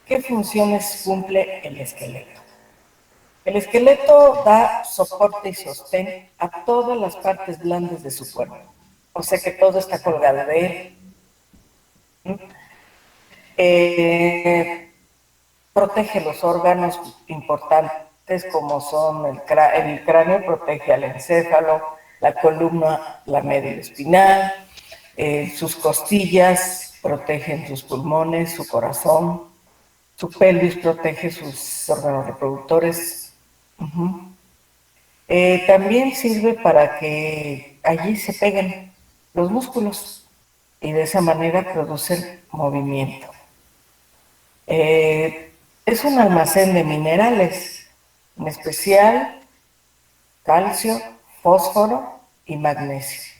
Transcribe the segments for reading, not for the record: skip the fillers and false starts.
¿Qué funciones cumple el esqueleto? El esqueleto da soporte y sostén a todas las partes blandas de su cuerpo. O sea que todo está colgado de él. Protege los órganos importantes como son el cráneo, protege al encéfalo, la columna, la médula espinal, sus costillas protegen sus pulmones, su corazón, su pelvis protege sus órganos reproductores. También sirve para que allí se peguen los músculos y de esa manera producen movimiento. Es un almacén de minerales, en especial calcio, fósforo y magnesio.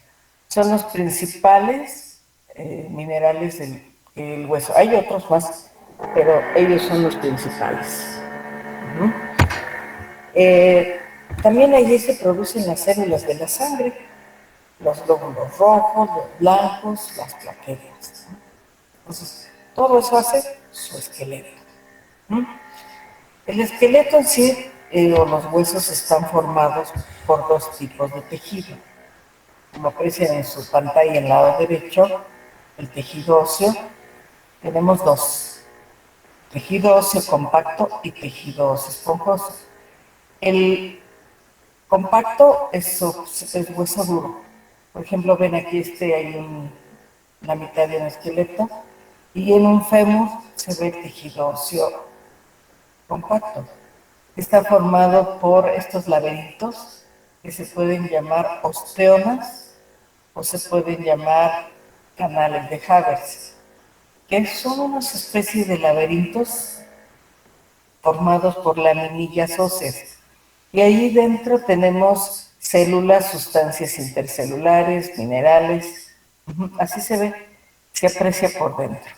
Son los principales minerales del hueso. Hay otros más, pero ellos son los principales. También allí se producen las células de la sangre, los glóbulos rojos, los blancos, las plaquetas. Entonces, todo eso hace su esqueleto. El esqueleto en sí, o los huesos, están formados por dos tipos de tejido. Como aprecian en su pantalla en el lado derecho, el tejido óseo, tenemos dos: tejido óseo compacto y tejido óseo esponjoso. El compacto es hueso duro. Por ejemplo, ven aquí hay la mitad de un esqueleto y en un fémur se ve el tejido óseo compacto. Está formado por estos laberintos que se pueden llamar osteomas o se pueden llamar canales de Havertz, que son unas especies de laberintos formados por laminillas óseas. Y ahí dentro tenemos células, sustancias intercelulares, minerales. Así se ve, se aprecia por dentro.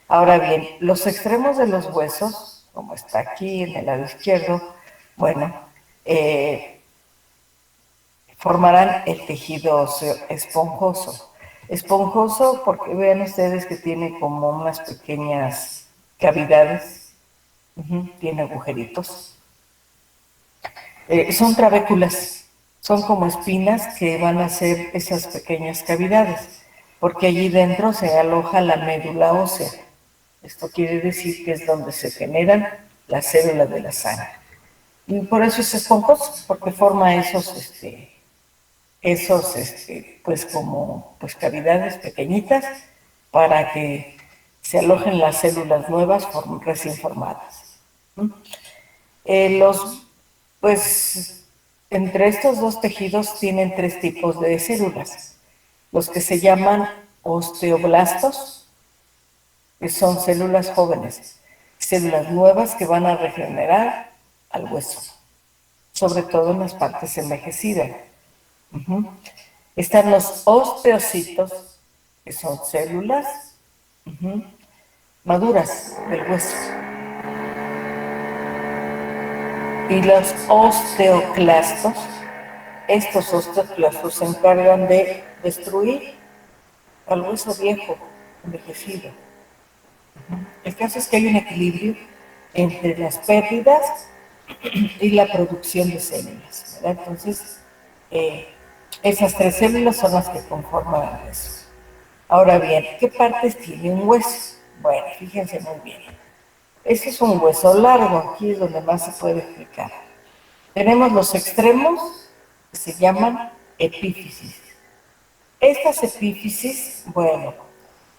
Ahora bien, los extremos de los huesos, como está aquí en el lado izquierdo, bueno, formarán el tejido óseo esponjoso. Esponjoso porque vean ustedes que tiene como unas pequeñas cavidades, tiene agujeritos. Son trabéculas, son como espinas que van a hacer esas pequeñas cavidades, porque allí dentro se aloja la médula ósea. Esto quiere decir que es donde se generan las células de la sangre. Y por eso es esponjoso, porque forma pues cavidades pequeñitas para que se alojen las células nuevas recién formadas. Pues entre estos dos tejidos tienen tres tipos de células: los que se llaman osteoblastos, que son células jóvenes, células nuevas que van a regenerar al hueso, sobre todo en las partes envejecidas. Están los osteocitos, que son células maduras del hueso. Y los osteoclastos, estos osteoclastos se encargan de destruir al hueso viejo, envejecido. El caso es que hay un equilibrio entre las pérdidas y la producción de células, ¿verdad? Entonces, esas tres células son las que conforman el hueso. Ahora bien, ¿qué partes tiene un hueso? Bueno, fíjense muy bien. Este es un hueso largo, aquí es donde más se puede explicar. Tenemos los extremos que se llaman epífisis. Estas epífisis, bueno,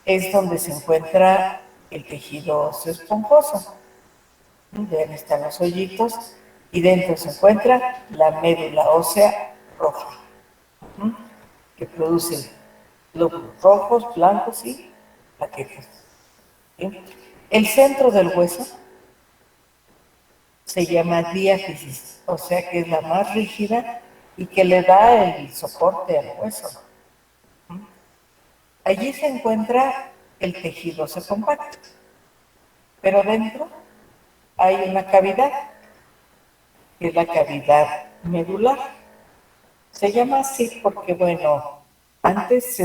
es donde se encuentra el tejido óseo esponjoso. Vean, están los hoyitos y dentro se encuentra la médula ósea roja, que produce glóbulos rojos, blancos y plaquetas. El centro del hueso se llama diáfisis, o sea que es la más rígida y que le da el soporte al hueso. Allí se encuentra el tejido óseo compacto, pero dentro hay una cavidad, que es la cavidad medular. Se llama así porque, bueno, antes,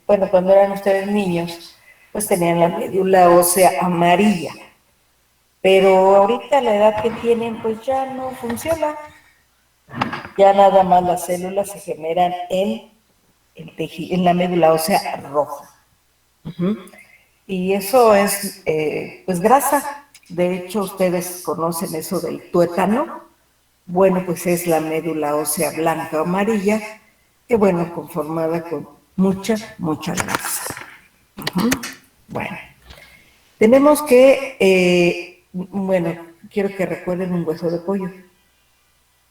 cuando eran ustedes niños, pues tenían la médula ósea amarilla. Pero ahorita la edad que tienen, pues ya no funciona. Ya nada más las células se generan en la médula ósea roja. Y eso es, pues, grasa. De hecho, ustedes conocen eso del tuétano. Bueno, pues es la médula ósea blanca o amarilla, que bueno, conformada con mucha, mucha grasa. Bueno, tenemos que, bueno, quiero que recuerden un hueso de pollo.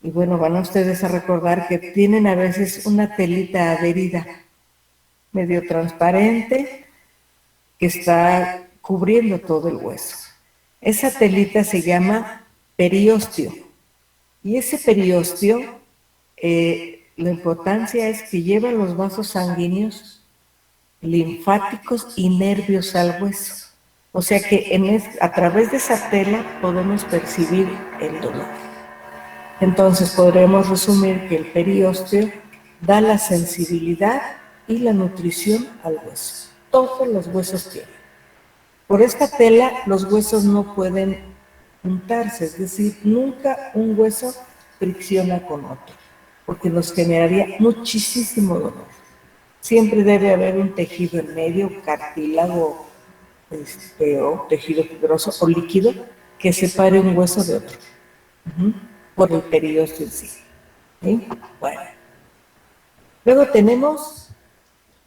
Y bueno, van a ustedes a recordar que tienen a veces una telita adherida, medio transparente, que está cubriendo todo el hueso. Esa telita se llama periósteo. Y ese periósteo, la importancia es que lleva los vasos sanguíneos, linfáticos y nervios al hueso. O sea que a través de esa tela podemos percibir el dolor. Entonces podremos resumir que el periósteo da la sensibilidad y la nutrición al hueso. Todos los huesos tienen. Por esta tela los huesos no pueden juntarse, es decir, nunca un hueso fricciona con otro, porque nos generaría muchísimo dolor. Siempre debe haber un tejido en medio, cartílago, o tejido fibroso o líquido, que separe un hueso de otro, por el periósteo en sí. ¿Sí? Bueno. Luego tenemos,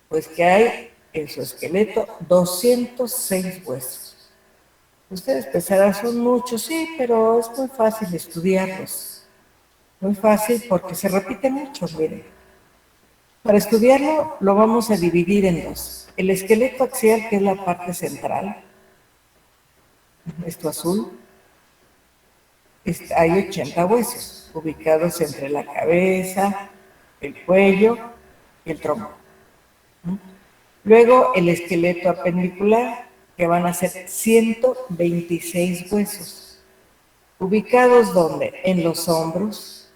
pues, que hay en su esqueleto 206 huesos. Ustedes pensarán, son muchos, sí, pero es muy fácil estudiarlos. Muy fácil porque se repiten muchos, miren. Para estudiarlo lo vamos a dividir en dos. El esqueleto axial, que es la parte central, esto azul, hay 80 huesos ubicados entre la cabeza, el cuello y el tronco. Luego el esqueleto apendicular, que van a ser 126 huesos, ubicados ¿dónde? En los hombros,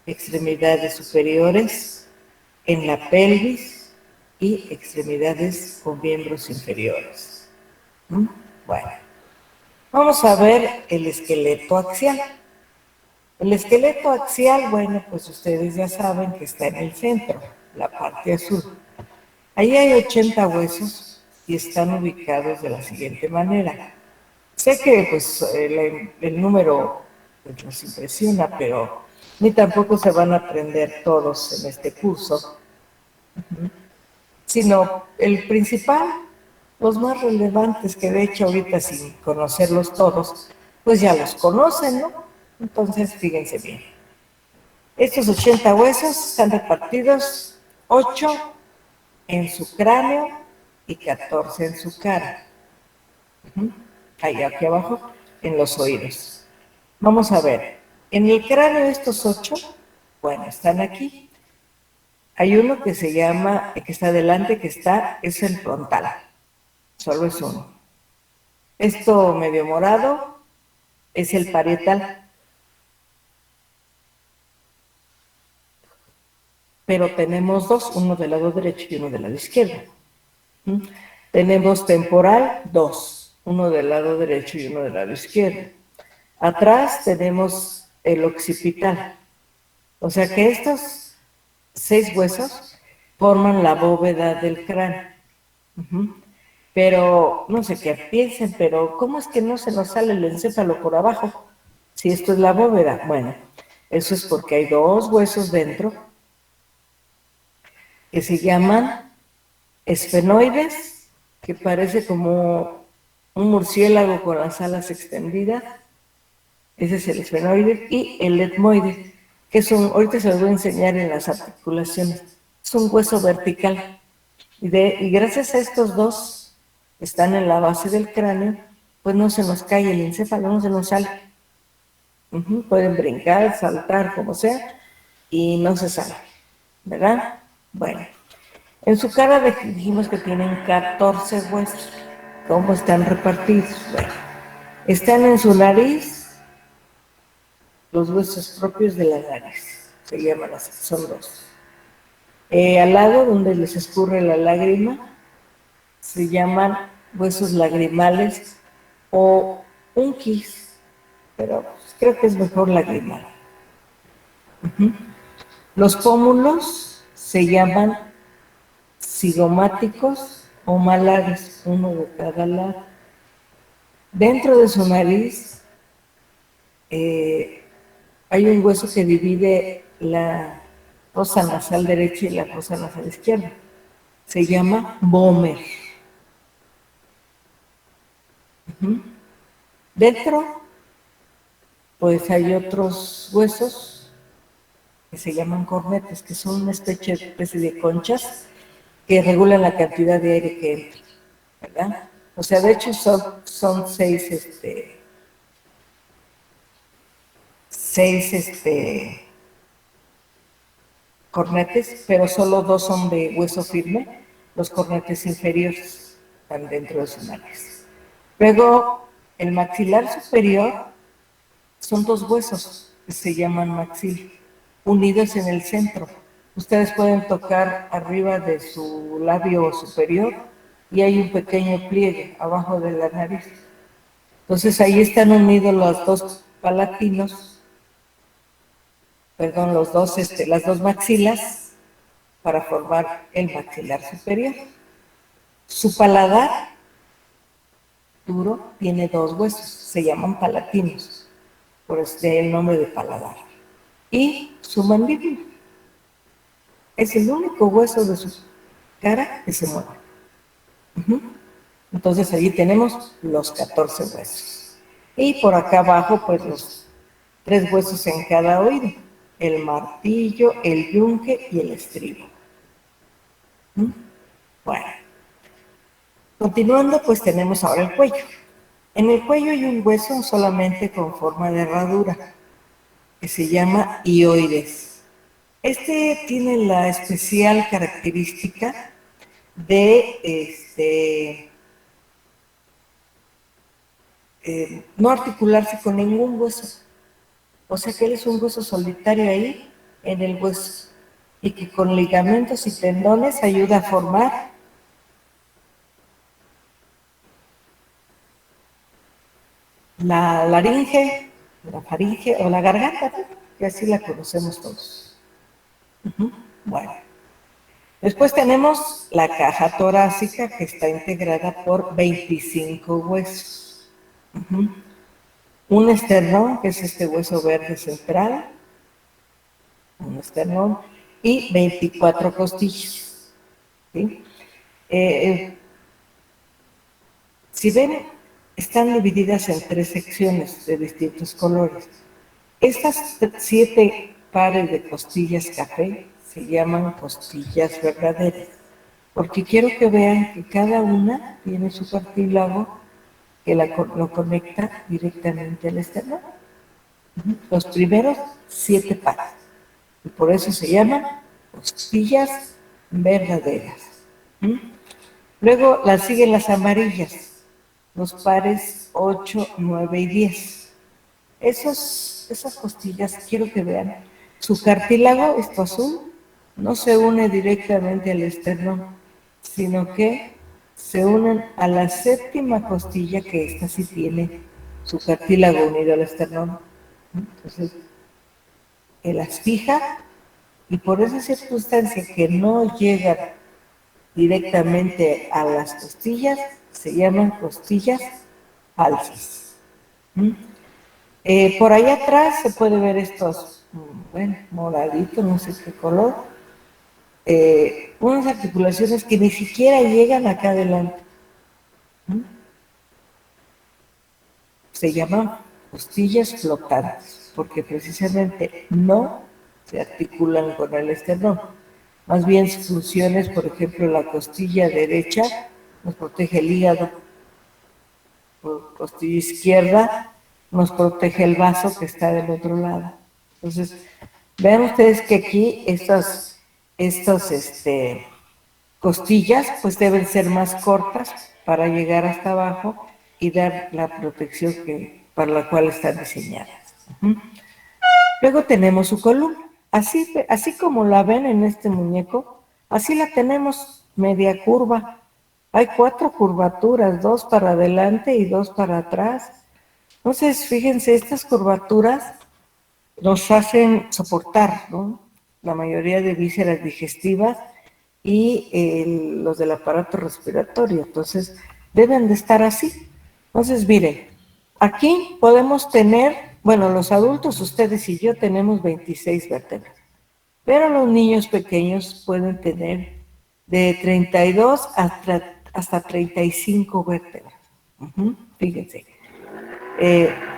extremidades superiores, en la pelvis y extremidades con miembros inferiores. Bueno, vamos a ver el esqueleto axial. El esqueleto axial, bueno, pues ustedes ya saben que está en el centro, la parte azul. Ahí hay 80 huesos y están ubicados de la siguiente manera. Sé que pues el número pues, nos impresiona, pero ni tampoco se van a aprender todos en este curso, sino el principal, los más relevantes, que de hecho ahorita sin conocerlos todos, pues ya los conocen, ¿no? Entonces fíjense bien. Estos 80 huesos están repartidos 8 en su cráneo y 14 en su cara. Ahí aquí abajo, en los oídos. Vamos a ver, en el cráneo estos 8, bueno, están aquí. Hay uno que se llama, que está adelante, es el frontal. Solo es uno. Esto medio morado es el parietal. Pero tenemos dos, uno del lado derecho y uno del lado izquierdo. Tenemos temporal, dos, uno del lado derecho y uno del lado izquierdo. Atrás tenemos el occipital. O sea que estos 6 huesos forman la bóveda del cráneo. Pero, no sé qué piensen, pero ¿cómo es que no se nos sale el encéfalo por abajo? Si esto es la bóveda. Bueno, eso es porque hay 2 huesos dentro que se llaman esfenoides, que parece como un murciélago con las alas extendidas. Ese es el esfenoide, y el etmoide, que es ahorita se los voy a enseñar en las articulaciones, es un hueso vertical. Y gracias a estos dos, que están en la base del cráneo, pues no se nos cae el encéfalo, no se nos sale. Pueden brincar, saltar, como sea, y no se sale, ¿verdad? Bueno, en su cara dijimos que tienen 14 huesos. ¿Cómo están repartidos? Bueno, están en su nariz, los huesos propios de la nariz, se llaman así, son 2. Al lado donde les escurre la lágrima, se llaman huesos lagrimales o unquis, pero creo que es mejor lagrimal. Los pómulos se llaman cigomáticos o malares, uno de cada lado. Dentro de su nariz hay un hueso que divide la fosa nasal derecha y la fosa nasal izquierda. Se llama vómer. Dentro, pues hay otros huesos que se llaman cornetes, que son una especie de conchas que regulan la cantidad de aire que entra, ¿verdad? O sea, de hecho son seis cornetes, pero solo dos son de hueso firme, los cornetes inferiores están dentro de su nariz. Luego, el maxilar superior son dos huesos que se llaman maxil, unidos en el centro. Ustedes pueden tocar arriba de su labio superior y hay un pequeño pliegue abajo de la nariz. Entonces ahí están unidos los dos palatinos, perdón, las dos maxilas para formar el maxilar superior. Su paladar duro tiene dos huesos, se llaman palatinos, por eso de ahí el nombre de paladar. Y su mandíbula es el único hueso de su cara que se mueve. Entonces allí tenemos los 14 huesos. Y por acá abajo, pues los 3 huesos en cada oído: el martillo, el yunque y el estribo. Bueno, continuando, pues tenemos ahora el cuello. En el cuello hay un hueso solamente con forma de herradura, que se llama hioides. Este tiene la especial característica de no articularse con ningún hueso. O sea que él es un hueso solitario ahí en el hueso, y que con ligamentos y tendones ayuda a formar la laringe, la faringe o la garganta, que así la conocemos todos. Bueno, después tenemos la caja torácica, que está integrada por 25 huesos. Un esternón, que es este hueso verde central, un esternón, y 24 costillas. ¿Sí? Si ven, están divididas en 3 secciones de distintos colores. Estas 7 pares de costillas café se llaman costillas verdaderas, porque quiero que vean que cada una tiene su cartílago que lo conecta directamente al esternón. Los primeros 7 pares, y por eso se llaman costillas verdaderas. Luego las siguen las amarillas, los pares 8, 9 y 10. Esas costillas, quiero que vean, su cartílago, esto azul, no se une directamente al esternón, sino que se unen a la 7ª costilla, que esta sí tiene su cartílago unido al esternón. Entonces, él las fija, y por esa circunstancia que no llegan directamente a las costillas, se llaman costillas falsas. Por ahí atrás se puede ver estos, moraditos, no sé qué color, unas articulaciones que ni siquiera llegan acá adelante. Se llaman costillas flotantes, porque precisamente no se articulan con el esternón. Más bien sus funciones, por ejemplo, la costilla derecha nos protege el hígado, por costilla izquierda nos protege el vaso que está del otro lado. Entonces, vean ustedes que aquí estas costillas pues deben ser más cortas para llegar hasta abajo y dar la protección para la cual están diseñadas. Luego tenemos su columna. Así como la ven en este muñeco, así la tenemos media curva. Hay 4 curvaturas, 2 para adelante y 2 para atrás. Entonces, fíjense, estas curvaturas nos hacen soportar, ¿no?, la mayoría de vísceras digestivas y los del aparato respiratorio. Entonces, deben de estar así. Entonces, miren, aquí podemos tener, bueno, los adultos, ustedes y yo, tenemos 26 vértebras, pero los niños pequeños pueden tener de 32 hasta 35 vértebras. Fíjense.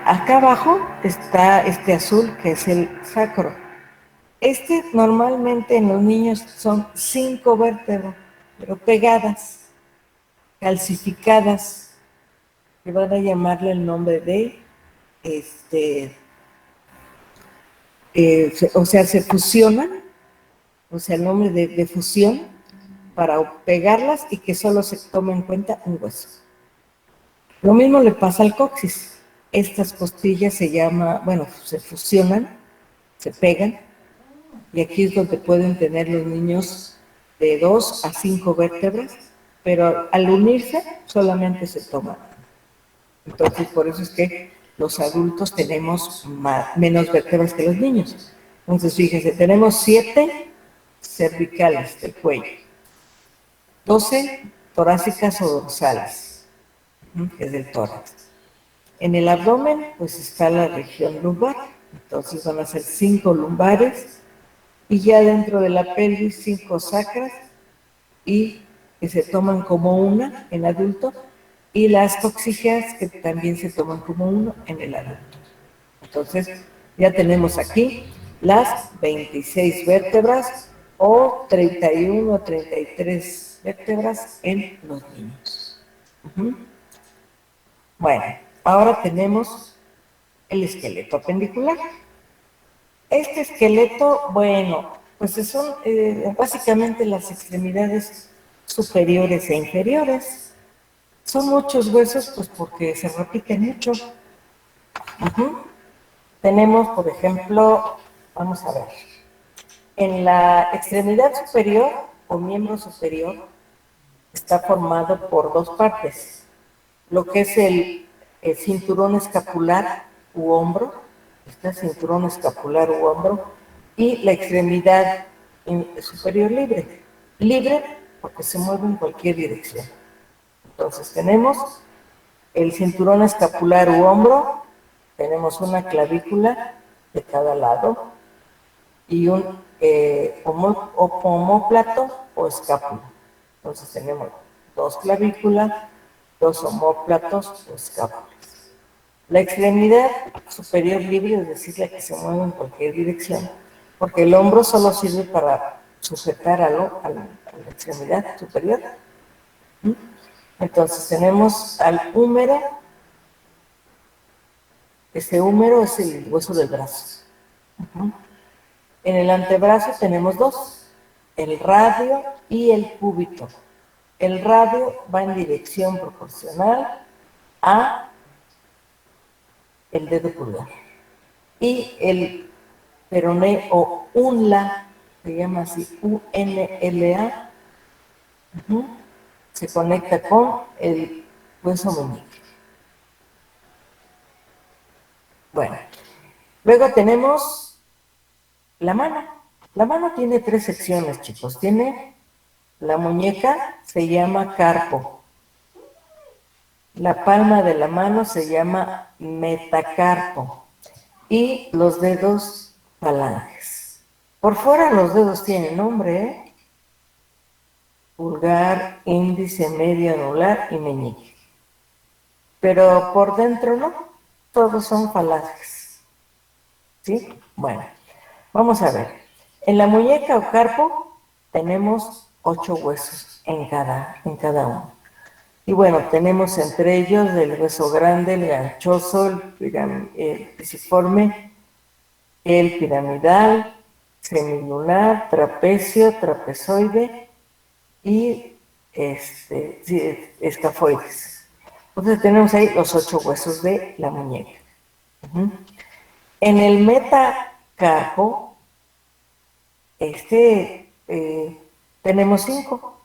Acá abajo está este azul, que es el sacro. Este normalmente en los niños son 5 vértebras, pero pegadas, calcificadas, que van a llamarle el nombre de, o sea, se fusionan, o sea, el nombre de fusión, para pegarlas y que solo se tome en cuenta un hueso. Lo mismo le pasa al coxis. Estas costillas se fusionan, se pegan, y aquí es donde pueden tener los niños de 2 a 5 vértebras, pero al unirse solamente se toman. Entonces, por eso es que los adultos tenemos menos vértebras que los niños. Entonces, fíjense, tenemos 7 cervicales del cuello, 12 torácicas o dorsales, que es del tórax. En el abdomen, pues está la región lumbar, entonces van a ser 5 lumbares, y ya dentro de la pelvis 5 sacras, y que se toman como una en adulto, y las coxígeas, que también se toman como uno en el adulto. Entonces, ya tenemos aquí las 26 vértebras o 31 o 33 vértebras en los niños. Bueno, ahora tenemos el esqueleto apendicular. Este esqueleto, bueno, pues son básicamente las extremidades superiores e inferiores. Son muchos huesos, pues porque se repiten mucho. Tenemos, por ejemplo, vamos a ver, en la extremidad superior o miembro superior está formado por 2 partes, lo que es el cinturón escapular u hombro, este cinturón escapular u hombro, y la extremidad superior libre. Libre porque se mueve en cualquier dirección. Entonces tenemos el cinturón escapular u hombro, tenemos una clavícula de cada lado y un omóplato o escápula. Entonces tenemos 2 clavículas, 2 omóplatos o escápulas. La extremidad superior libre, es decir, la que se mueve en cualquier dirección, porque el hombro solo sirve para sujetar a la extremidad superior. Entonces tenemos al húmero. Este húmero es el hueso del brazo. En el antebrazo tenemos 2, el radio y el cúbito. El radio va en dirección proporcional a el dedo pulgar. Y el peroné o unla, se llama así, UNLA, se conecta con el hueso meñique. Bueno, luego tenemos la mano. La mano tiene 3 secciones, chicos. Tiene la muñeca, se llama carpo. La palma de la mano se llama metacarpo. Y los dedos, falanges. Por fuera los dedos tienen nombre, ¿eh? Pulgar, índice, medio, anular y meñique. Pero por dentro no, todos son falanges. ¿Sí? Bueno, vamos a ver. En la muñeca o carpo tenemos 8 huesos en cada uno. Y bueno, tenemos entre ellos el hueso grande, el ganchoso, el pisiforme, el piramidal, semilunar, trapecio, trapezoide y escafoides. Entonces tenemos ahí los 8 huesos de la muñeca. En el metacarpo, tenemos 5,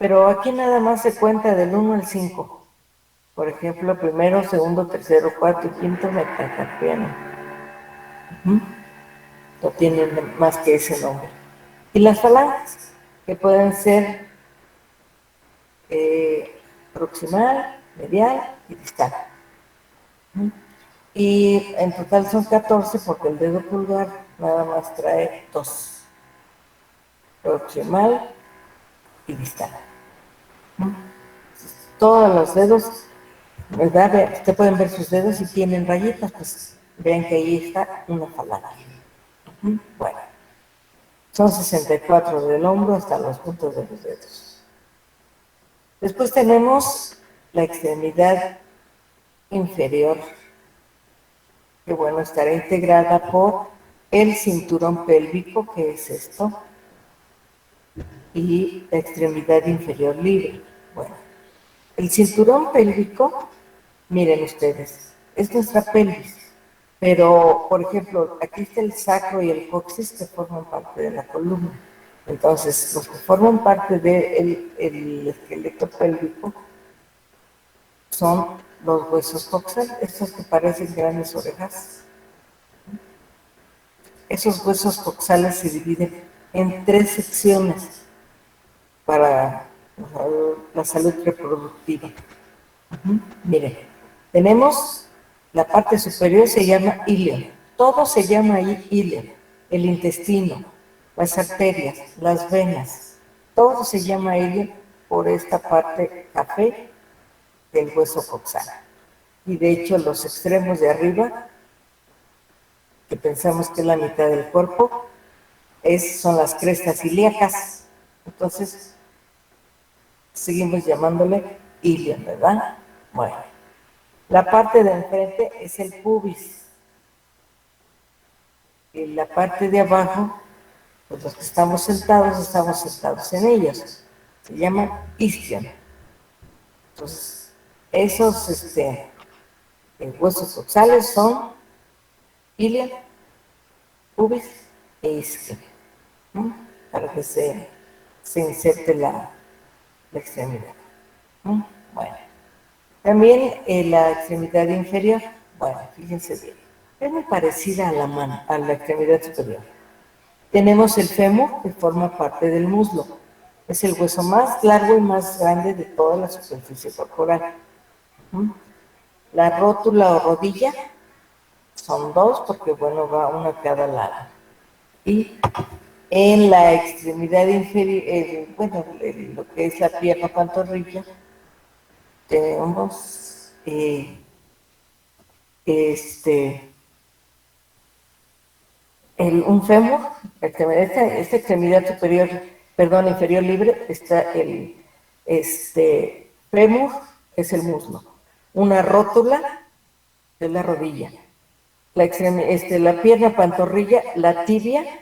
Pero aquí nada más se cuenta del 1 al 5. Por ejemplo, primero, segundo, tercero, cuarto y quinto metacarpiano. No tienen más que ese nombre. Y las falanges, que pueden ser proximal, medial y distal. Y en total son 14 porque el dedo pulgar nada más trae 2, proximal y distal. Todos los dedos, ¿verdad? Ustedes pueden ver sus dedos y tienen rayitas, pues vean que ahí está una falange. Bueno, son 64 del hombro hasta los puntos de los dedos. Después tenemos la extremidad inferior, que bueno, estará integrada por el cinturón pélvico, que es esto, y la extremidad inferior libre. Bueno, el cinturón pélvico, miren ustedes, es nuestra pelvis, pero, por ejemplo, aquí está el sacro y el coxis que forman parte de la columna. Entonces, los que forman parte del esqueleto pélvico son los huesos coxales, estos que parecen grandes orejas. Esos huesos coxales se dividen en 3 secciones para la salud reproductiva. Miren, tenemos la parte superior, se llama ilio. Todo se llama ahí ilio. El intestino, las arterias, las venas, todo se llama ilio por esta parte café del hueso coxal. Y de hecho los extremos de arriba, que pensamos que es la mitad del cuerpo, son las crestas ilíacas. Entonces, seguimos llamándole ilion, ¿verdad? Bueno, la parte de enfrente es el pubis. Y la parte de abajo, pues los que estamos sentados en ellos. Se llaman isquion. Entonces, esos huesos coxales son ilion, pubis e isquion, ¿no? Para que se inserte la extremidad. Bueno, también la extremidad inferior, bueno, fíjense bien, es muy parecida a la mano, a la extremidad superior. Tenemos el fémur, que forma parte del muslo. Es el hueso más largo y más grande de toda la superficie corporal. La rótula o rodilla son 2, porque bueno, va una a cada lado. Y en la extremidad inferior, bueno, lo que es la pierna pantorrilla, tenemos un fémur, esta extremidad superior, perdón, inferior libre, está el fémur, es el muslo, una rótula es la rodilla, la pierna pantorrilla, la tibia,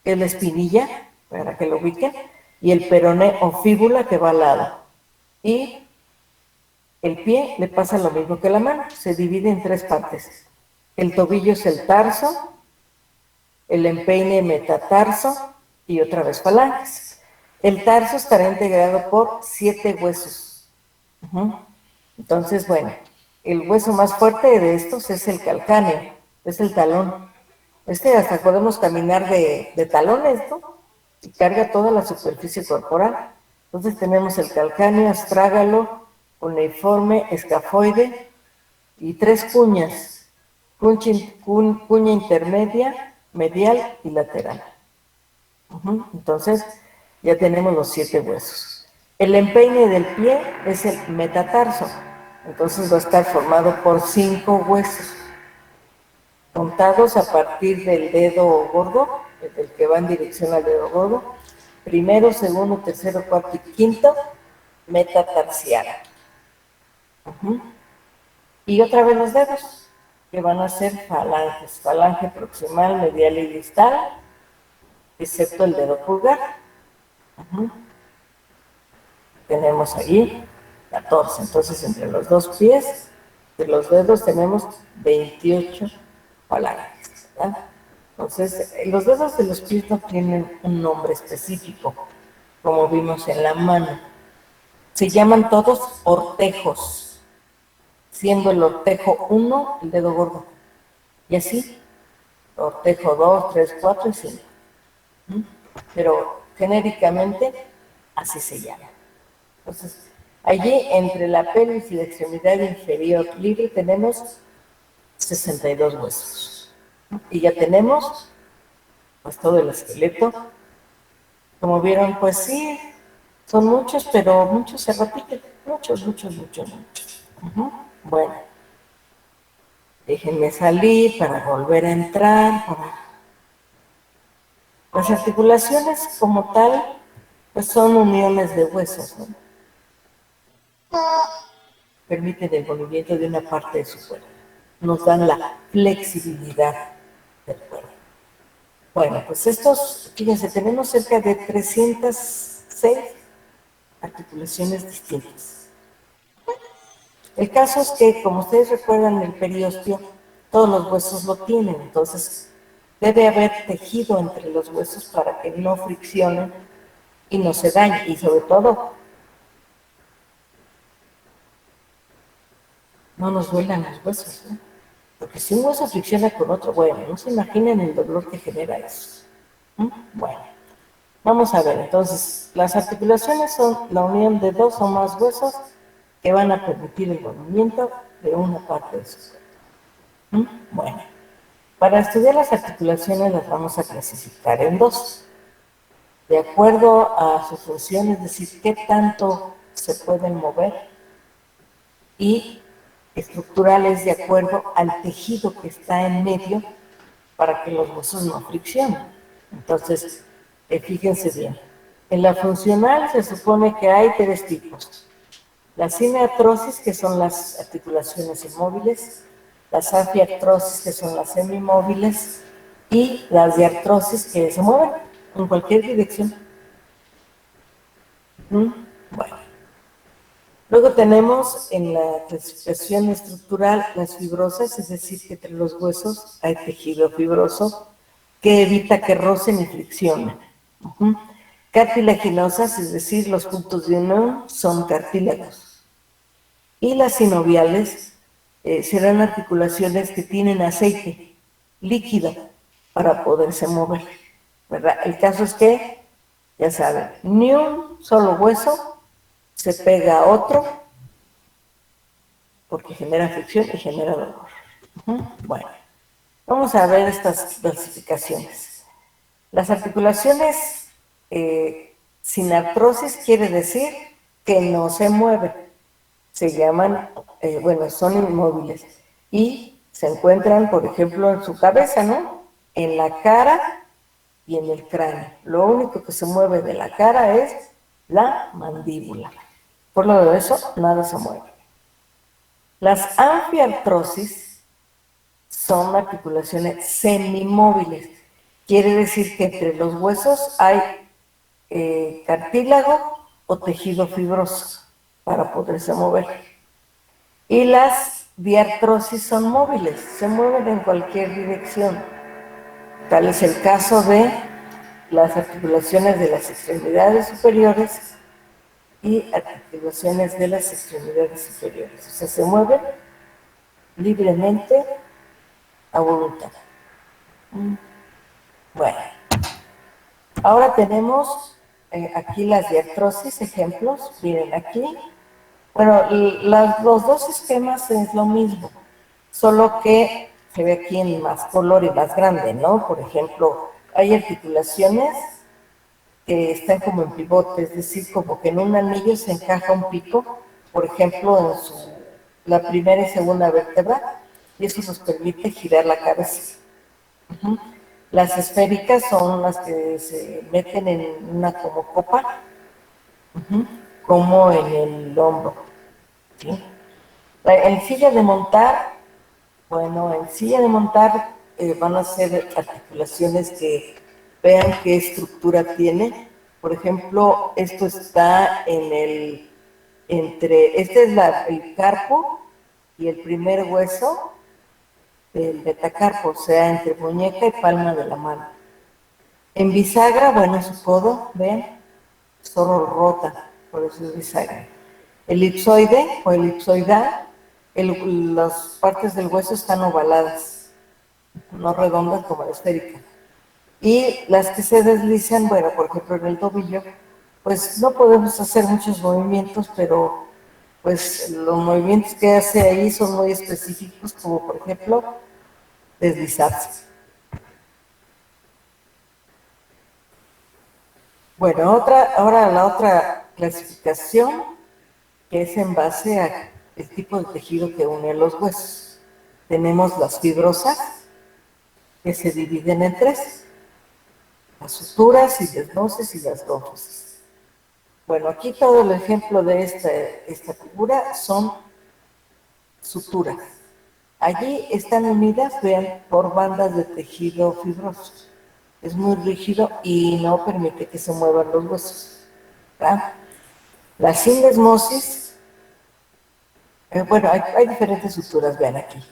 que es la espinilla, para que lo ubiquen, y el peroné o fíbula que va al lado. Y el pie le pasa lo mismo que la mano, se divide en 3 partes. El tobillo es el tarso, el empeine metatarso y otra vez falanges. El tarso estará integrado por 7 huesos. Entonces, bueno, el hueso más fuerte de estos es el calcáneo, es el talón. Hasta podemos caminar de talones, ¿no? Y carga toda la superficie corporal. Entonces tenemos el calcáneo, astrágalo, cuneiforme, escafoide y 3 cuñas. Cuña intermedia, medial y lateral. Entonces, ya tenemos los 7 huesos. El empeine del pie es el metatarso. Entonces va a estar formado por 5 huesos, contados a partir del dedo gordo, el que va en dirección al dedo gordo, primero, segundo, tercero, cuarto y quinto, metatarsial. Y otra vez los dedos, que van a ser falanges, falange proximal, medial y distal, excepto el dedo pulgar. Tenemos ahí 14, entonces entre los 2 pies de los dedos tenemos 28 falanges, ¿verdad? Entonces, los dedos de los pies no tienen un nombre específico, como vimos en la mano. Se llaman todos ortejos, siendo el ortejo 1 el dedo gordo. Y así, ortejo 2, 3, 4 y 5. Pero genéricamente así se llama. Entonces, allí entre la pelvis y la extremidad inferior libre tenemos 62 huesos. Y ya tenemos pues todo el esqueleto. Como vieron, pues sí, son muchos, pero muchos se repiten. Muchos. Bueno, déjenme salir para volver a entrar. Las articulaciones como tal, pues son uniones de huesos, ¿no? Permiten el movimiento de una parte de su cuerpo. Nos dan la flexibilidad del cuerpo. Bueno, pues estos, fíjense, tenemos cerca de 306 articulaciones distintas. El caso es que, como ustedes recuerdan, el periósteo, todos los huesos lo tienen, entonces debe haber tejido entre los huesos para que no friccionen y no se dañen, y sobre todo, no nos duelan los huesos, ¿no? Porque si un hueso fricciona con otro, bueno, no se imaginen el dolor que genera eso. Bueno, vamos a ver, entonces, las articulaciones son la unión de dos o más huesos que van a permitir el movimiento de una parte de su cuerpo. Bueno, para estudiar las articulaciones las vamos a clasificar en dos, de acuerdo a su función, es decir, qué tanto se pueden mover, y estructurales de acuerdo al tejido que está en medio para que los huesos no friccionen. Entonces, fíjense bien, en la funcional se supone que hay tres tipos. La cineartrosis, que son las articulaciones inmóviles, las anfiartrosis, que son las semimóviles, y las diartrosis, que se mueven en cualquier dirección. Bueno. Luego tenemos en la clasificación estructural las fibrosas, es decir, que entre los huesos hay tejido fibroso que evita que rocen y friccionen. Cartilaginosas, es decir, los puntos de unión son cartílagos. Y las sinoviales serán articulaciones que tienen aceite líquido para poderse mover, ¿verdad? El caso es que, ya saben, ni un solo hueso se pega a otro porque genera fricción y genera dolor. Bueno, vamos a ver estas clasificaciones. Las articulaciones sin artrosis quiere decir que no se mueven. Se llaman, bueno, son inmóviles y se encuentran, por ejemplo, en su cabeza, ¿no? En la cara y en el cráneo. Lo único que se mueve de la cara es la mandíbula. Por lo de eso, nada se mueve. Las anfiartrosis son articulaciones semimóviles. Quiere decir que entre los huesos hay cartílago o tejido fibroso para poderse mover. Y las diartrosis son móviles, se mueven en cualquier dirección. Tal es el caso de las articulaciones de las extremidades superiores y articulaciones de las extremidades superiores. O sea, se mueven libremente a voluntad. Bueno, ahora tenemos aquí las diartrosis, ejemplos, miren aquí. Bueno, los dos esquemas es lo mismo, solo que se ve aquí en más color y más grande, ¿no? Por ejemplo, hay articulaciones que están como en pivote, es decir, como que en un anillo se encaja un pico, por ejemplo, en la primera y segunda vértebra, y eso nos permite girar la cabeza. Las esféricas son las que se meten en una como copa, como en el hombro. ¿Sí? En silla de montar, bueno, en silla de montar van a ser articulaciones que vean qué estructura tiene. Por ejemplo, esto está este es el carpo y el primer hueso del metacarpo, o sea, entre muñeca y palma de la mano. En bisagra, bueno, su codo, ven, solo rota, por eso es bisagra. elipsoide o elipsoidal, las partes del hueso están ovaladas, no redondas como la esférica. Y las que se deslizan, bueno, por ejemplo en el tobillo, pues no podemos hacer muchos movimientos, pero pues los movimientos que hace ahí son muy específicos, como por ejemplo deslizarse. Bueno, ahora la otra clasificación, que es en base a el tipo de tejido que une los huesos. Tenemos las fibrosas, que se dividen en tres: las suturas, sidesmosis y las gófosis. Bueno, aquí todo el ejemplo de esta figura son suturas. Allí están unidas, vean, por bandas de tejido fibroso. Es muy rígido y no permite que se muevan los huesos, ¿verdad? La sindesmosis, bueno, hay diferentes suturas, vean aquí.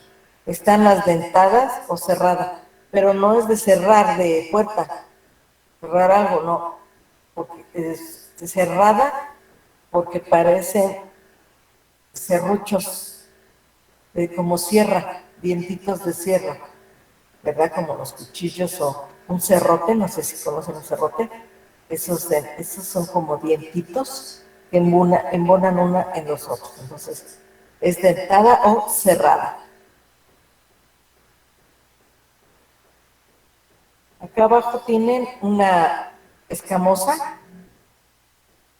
Están las dentadas o cerradas, pero no es de cerrar de puerta, cerrar algo, no, porque es cerrada porque parecen serruchos, como sierra, dientitos de sierra, ¿verdad? Como los cuchillos o un serrote, no sé si conocen un serrote, esos son como dientitos que embonan una en los otros. Entonces, es dentada o cerrada. Acá abajo tienen una escamosa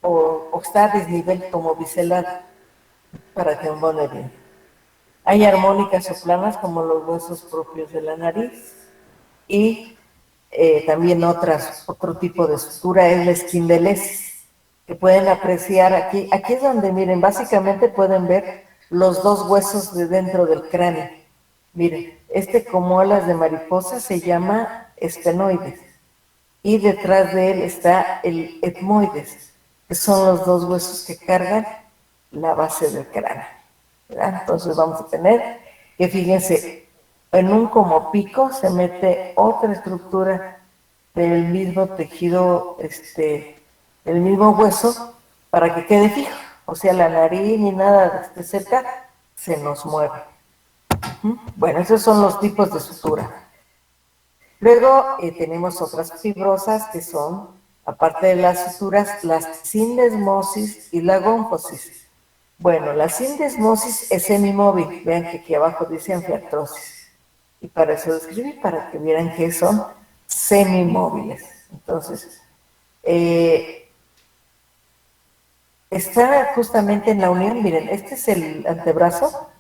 o está a desnivel como biselada para que embone bien. Hay armónicas o planas como los huesos propios de la nariz y también otro tipo de sutura es la esquindelesis, que pueden apreciar aquí. Aquí es donde, miren, básicamente pueden ver los dos huesos de dentro del cráneo. Miren, como alas de mariposa se llama esfenoides y detrás de él está el etmoides, que son los dos huesos que cargan la base del cráneo, ¿verdad? Entonces vamos a tener que, fíjense, en un como pico se mete otra estructura del mismo tejido, el mismo hueso, para que quede fijo. O sea, la nariz ni nada de cerca se nos mueve. Bueno, esos son los tipos de sutura. Luego tenemos otras fibrosas que son, aparte de las suturas, las sindesmosis y la gónfosis. Bueno, la sindesmosis es semimóvil. Vean que aquí abajo dice anfiartrosis. Y para eso lo escribí, para que vieran que son semimóviles. Entonces, está justamente en la unión. Miren, este es el antebrazo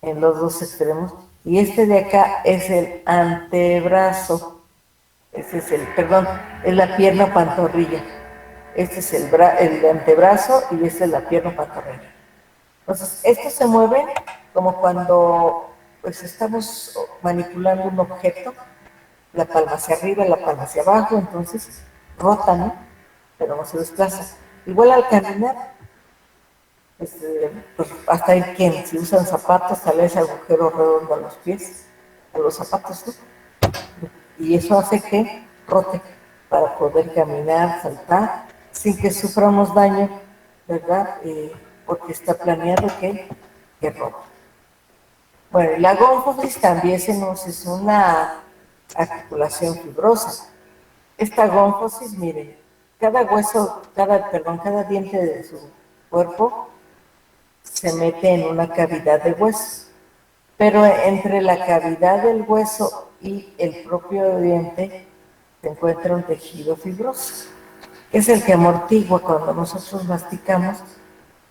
en los dos extremos y este de acá es el antebrazo. Este es es la pierna pantorrilla. Este es el antebrazo y este es la pierna pantorrilla. Entonces, estos se mueven como cuando pues estamos manipulando un objeto, la palma hacia arriba, la palma hacia abajo, entonces rotan, ¿no? Pero no se desplaza. Igual al caminar, pues hasta hay quien, si usan zapatos, tal vez agujero redondo a los pies, a los zapatos, ¿no? Y eso hace que rote para poder caminar, saltar, sin que suframos daño, ¿verdad? Porque está planeado que rote. Bueno, la gónfosis también es una articulación fibrosa. Esta gónfosis, miren, cada hueso, cada diente de su cuerpo se mete en una cavidad de hueso, pero entre la cavidad del hueso y el propio diente se encuentra un tejido fibroso, que es el que amortigua cuando nosotros masticamos,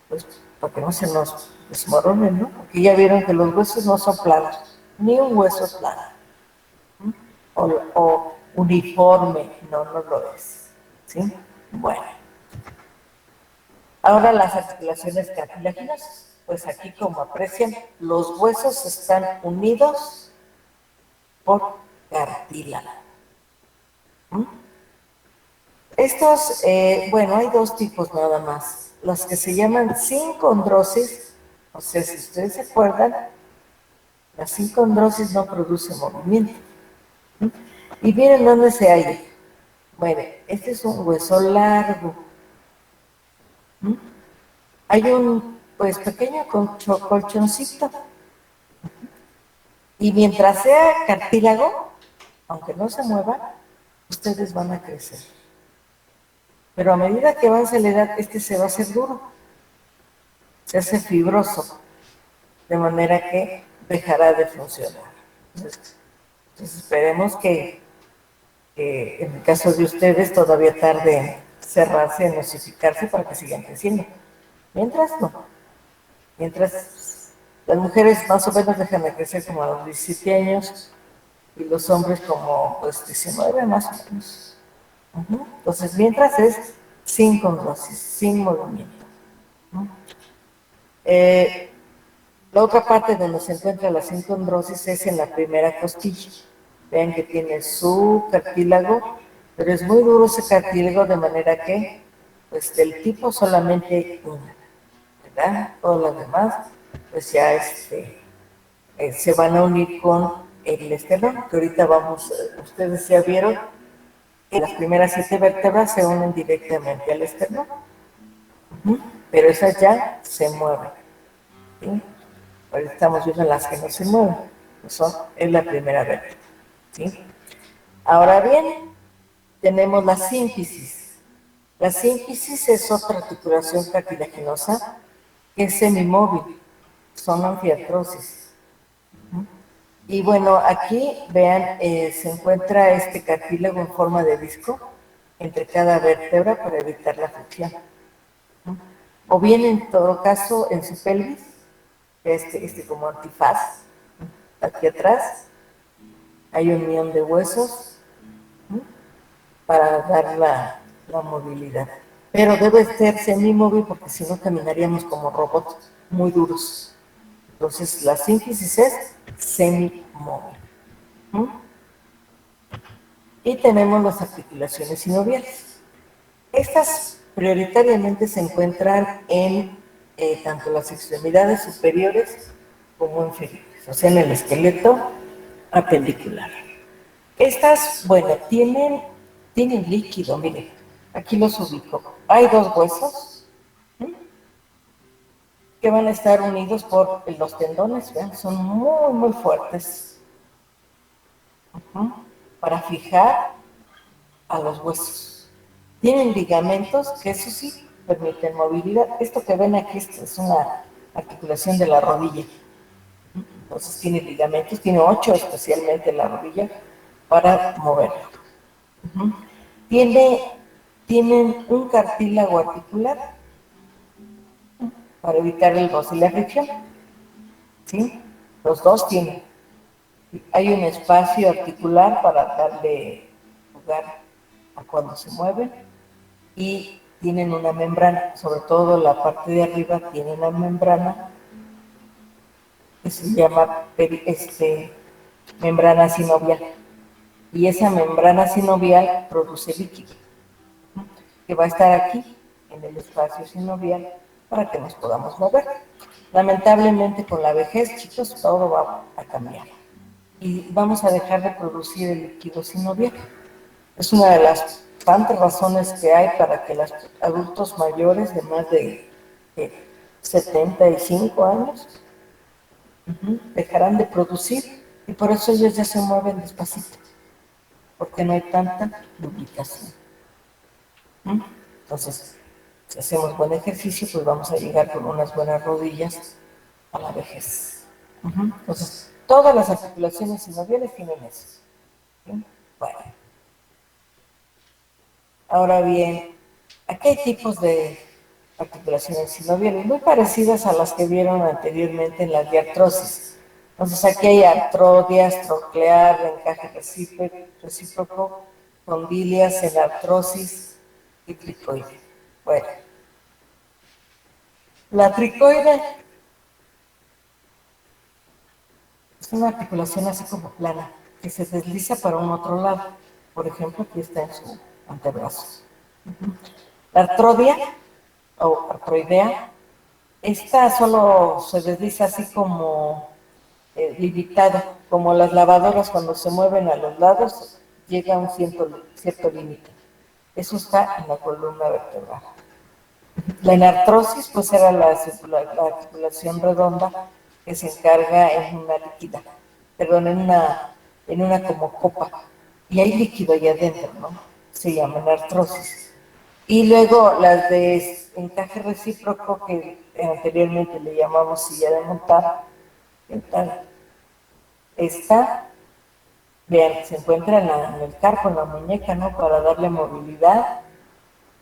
pues para que no se nos desmoronen, ¿no? Porque ya vieron que los huesos no son planos, ni un hueso es plano, o uniforme, no lo es, ¿sí? Bueno. Ahora las articulaciones cartilaginosas, pues aquí como aprecian, los huesos están unidos por cartílago. Estos, bueno, hay dos tipos nada más. Las que se llaman sincondrosis, o sea, si ustedes se acuerdan, la sincondrosis no produce movimiento. Y miren dónde se halla. Bueno, este es un hueso largo. hay un pues pequeño colchoncito y mientras sea cartílago, aunque no se mueva, ustedes van a crecer. Pero a medida que avance la edad, este se va a hacer duro, se hace fibroso, de manera que dejará de funcionar. Entonces esperemos que en el caso de ustedes todavía tarde en cerrarse, en osificarse para que sigan creciendo. Mientras no. Mientras las mujeres más o menos dejan de crecer como a los 17 años y los hombres como pues 19 más o menos. Entonces, mientras es sin condrosis, sin movimiento. Eh, la otra parte donde se encuentra la sincondrosis es en la primera costilla. Vean que tiene su cartílago, pero es muy duro ese cartílago de manera que, pues del tipo solamente hay una, ¿verdad? Todas las demás, pues ya se van a unir con el esternón, que ahorita vamos, ustedes ya vieron que las primeras 7 vértebras se unen directamente al esternón, pero esas ya se mueven, ¿sí? Ahorita estamos viendo las que no se mueven, es la primera vértebra, ¿sí? Ahora bien, tenemos la sínfisis. La sínfisis es otra articulación cartilaginosa que es semimóvil, son anfiartrosis. Y bueno, aquí vean, se encuentra este cartílago en forma de disco entre cada vértebra para evitar la fricción. O bien, en todo caso, en su pelvis, como antifaz, aquí atrás, hay un unión de huesos para dar la movilidad. Pero debe ser semimóvil porque si no caminaríamos como robots muy duros. Entonces, la sínfisis es semimóvil. Y tenemos las articulaciones sinoviales. Estas prioritariamente se encuentran en tanto las extremidades superiores como inferiores, o sea, en el esqueleto apendicular. Estas, bueno, tienen líquido, miren, aquí los ubico. Hay 2 huesos que van a estar unidos por los tendones, vean, son muy, muy fuertes para fijar a los huesos. Tienen ligamentos que eso sí permiten movilidad. Esto que ven aquí es una articulación de la rodilla. Entonces tiene ligamentos, tiene 8 especialmente en la rodilla para moverlo. Tienen un cartílago articular para evitar el roce y la fricción. ¿Sí? Los dos tienen. Hay un espacio articular para darle lugar a cuando se mueven y tienen una membrana, sobre todo la parte de arriba tiene una membrana que se llama membrana sinovial. Y esa membrana sinovial produce líquido, que va a estar aquí, en el espacio sinovial, para que nos podamos mover. Lamentablemente, con la vejez, chicos, todo va a cambiar. Y vamos a dejar de producir el líquido sinovial. Es una de las tantas razones que hay para que los adultos mayores de más de 75 años dejarán de producir y por eso ellos ya se mueven despacito, porque no hay tanta lubricación. Entonces, si hacemos buen ejercicio, pues vamos a llegar con unas buenas rodillas a la vejez. Entonces, todas las articulaciones sinoviales tienen eso. ¿Sí? Bueno. Ahora bien, aquí hay tipos de articulaciones sinoviales muy parecidas a las que vieron anteriormente en las diartrosis. Entonces aquí hay artrodias, troclear, encaje recíproco, condilias, enartrosis y tricoide. Bueno, la tricoide es una articulación así como plana, que se desliza para un otro lado. Por ejemplo, aquí está en su antebrazo. La artrodia o artroidea, esta solo se desliza así como limitado, como las lavadoras cuando se mueven a los lados, llega a un cierto límite. Eso está en la columna vertebral. La enartrosis, pues era la articulación redonda que se encarga en una líquida, perdón, en una como copa, y hay líquido ahí adentro, ¿no? Se llama enartrosis. Y luego las de encaje recíproco, que anteriormente le llamamos silla de montar, esta, vean, se encuentra en el carpo, en la muñeca, ¿no? Para darle movilidad,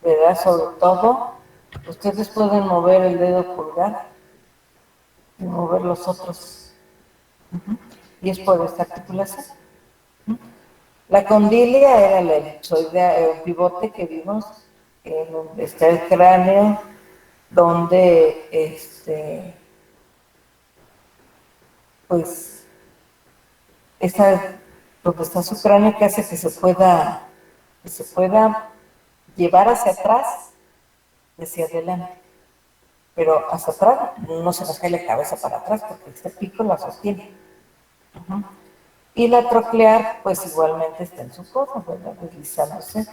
¿verdad? Sobre todo, ustedes pueden mover el dedo pulgar y mover los otros. Y es por esta articulación. La condilia era la elipsoidea, el pivote que vimos en donde está el cráneo, donde pues esta, donde está su cráneo, que hace que se pueda llevar hacia atrás y hacia adelante. Pero hacia atrás no se nos cae la cabeza para atrás porque este pico la sostiene. Y la troclear, pues igualmente está en su forma, ¿verdad? Deslizándose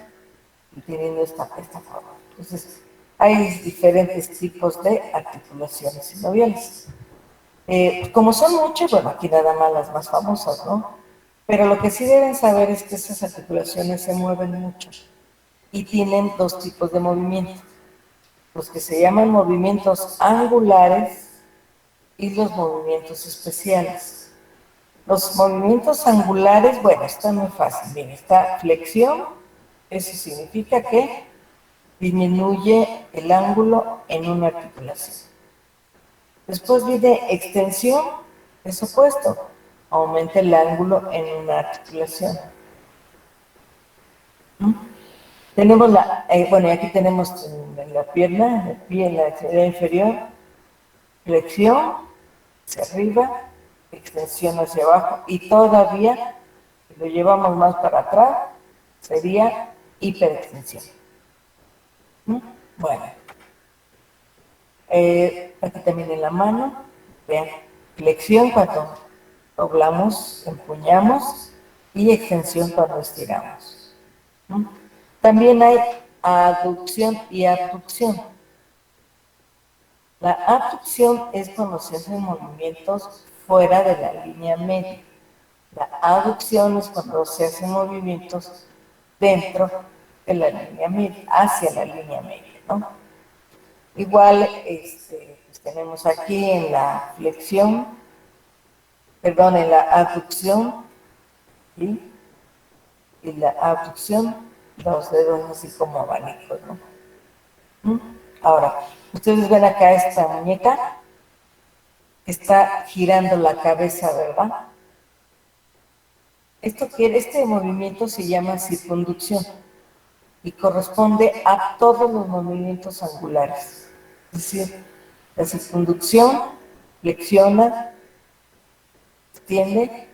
y teniendo esta forma. Entonces, hay diferentes tipos de articulaciones sinoviales. Como son muchas, bueno, aquí nada más las más famosas, ¿no? Pero lo que sí deben saber es que estas articulaciones se mueven mucho y tienen dos tipos de movimientos, los que se llaman movimientos angulares y los movimientos especiales. Los movimientos angulares, bueno, está muy fácil. Bien, está flexión, eso significa que disminuye el ángulo en una articulación. Después viene extensión, es opuesto, aumenta el ángulo en una articulación. Tenemos bueno, aquí tenemos en la pierna, en el pie, en la extremidad inferior, flexión hacia arriba, extensión hacia abajo, y todavía, si lo llevamos más para atrás, sería hiperextensión. Bueno, aquí también en la mano, vean, flexión cuando doblamos, empuñamos, y extensión cuando estiramos. También hay aducción y abducción. La abducción es cuando se hacen movimientos fuera de la línea media. La aducción es cuando se hacen movimientos dentro de la línea media, hacia la línea media, ¿no? Igual, pues tenemos aquí en la flexión, perdón, en la abducción, ¿sí? Y la abducción, los dedos así como abanicos, ¿no? Ahora, ustedes ven acá esta muñeca que está girando la cabeza, ¿verdad? Este movimiento se llama circunducción y corresponde a todos los movimientos angulares. Es decir, la circunducción flexiona, extiende,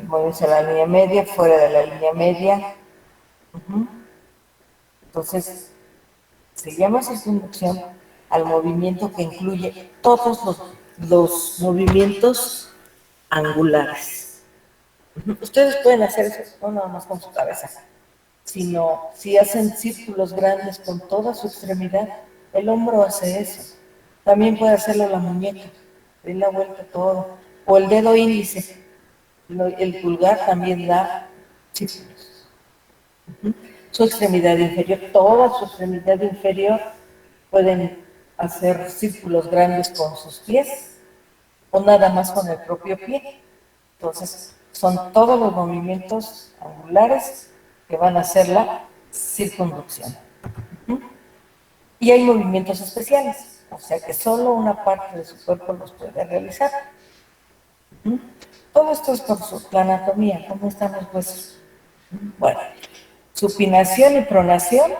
mueve la línea media, fuera de la línea media. Entonces, se llama circunducción al movimiento que incluye todos los movimientos angulares. Ustedes pueden hacer eso, no nada más con su cabeza, sino si hacen círculos grandes con toda su extremidad, el hombro hace eso. También puede hacerlo la muñeca, den la vuelta todo, o el dedo índice, el pulgar también da círculos. Su extremidad inferior, toda su extremidad inferior, pueden hacer círculos grandes con sus pies o nada más con el propio pie. Entonces, son todos los movimientos angulares que van a hacer la circunducción. Y hay movimientos especiales, o sea que solo una parte de su cuerpo los puede realizar. Todo esto es por la anatomía, cómo están los huesos. Bueno, supinación y pronación,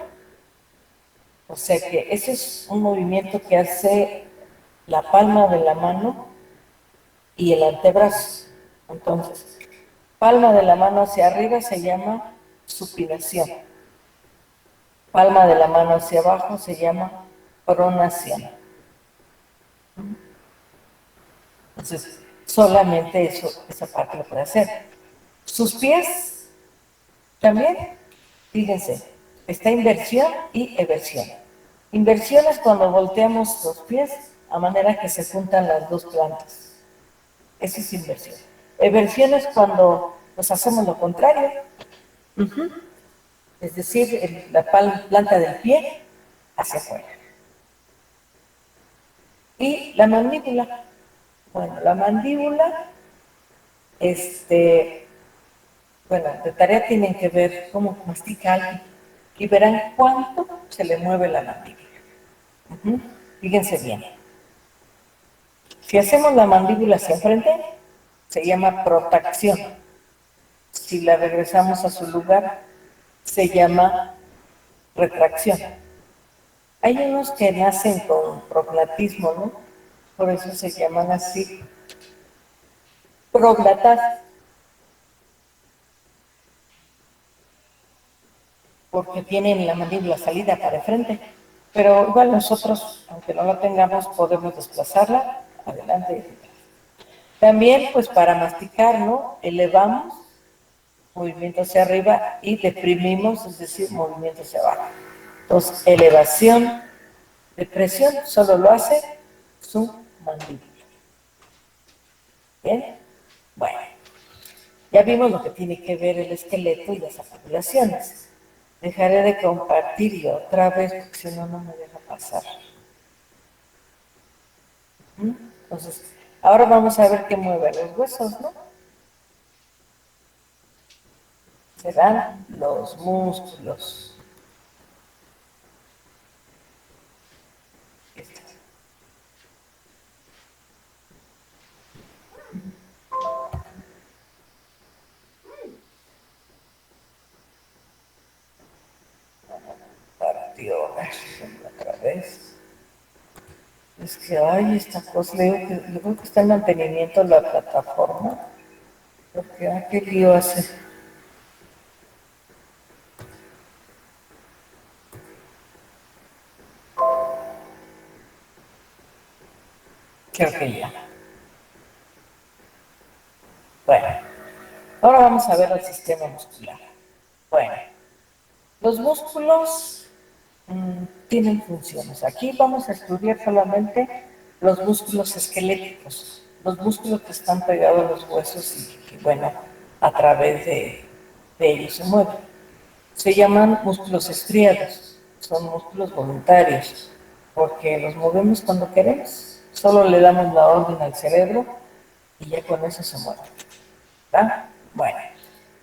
o sea que ese es un movimiento que hace la palma de la mano y el antebrazo. Entonces, palma de la mano hacia arriba se llama supinación. Palma de la mano hacia abajo se llama pronación. Entonces, solamente esa parte lo puede hacer. Sus pies también, fíjense, Está inversión y eversión. Inversión es cuando volteamos los pies a manera que se juntan las dos plantas. Eso es inversión. Eversión es cuando nos hacemos lo contrario. Es decir, la planta del pie hacia afuera. Y la mandíbula. Bueno, la mandíbula, bueno, de tarea tienen que ver cómo mastica alguien y verán cuánto se le mueve la mandíbula. Fíjense bien. Si hacemos la mandíbula hacia enfrente, se llama protracción. Si la regresamos a su lugar, se llama retracción. Hay unos que nacen con prognatismo, ¿no? Por eso se llaman así prognatar, porque tienen la mandíbula salida para el frente. Pero igual nosotros, aunque no la tengamos, podemos desplazarla adelante y atrás. También, pues para masticar, ¿no? Elevamos, movimiento hacia arriba, y deprimimos, es decir, movimiento hacia abajo. Entonces, elevación, depresión, solo lo hace su mandíbula. ¿Bien? Bueno, ya vimos lo que tiene que ver el esqueleto y las articulaciones. Dejaré de compartir y otra vez, porque si no, no me deja pasar. Entonces, ahora vamos a ver qué mueve los huesos, ¿no? Serán los músculos. Partió otra vez. Es que, ay, esta cosa, le digo que está en mantenimiento la plataforma, porque, qué lío hace. Creo que ya. Bueno, ahora vamos a ver el sistema muscular. Bueno, los músculos tienen funciones. Aquí vamos a estudiar solamente los músculos esqueléticos, los músculos que están pegados a los huesos y que, bueno, a través de ellos se mueven. Se llaman músculos estriados, son músculos voluntarios, porque los movemos cuando queremos. Solo le damos la orden al cerebro y ya con eso se mueve. ¿Verdad? Bueno,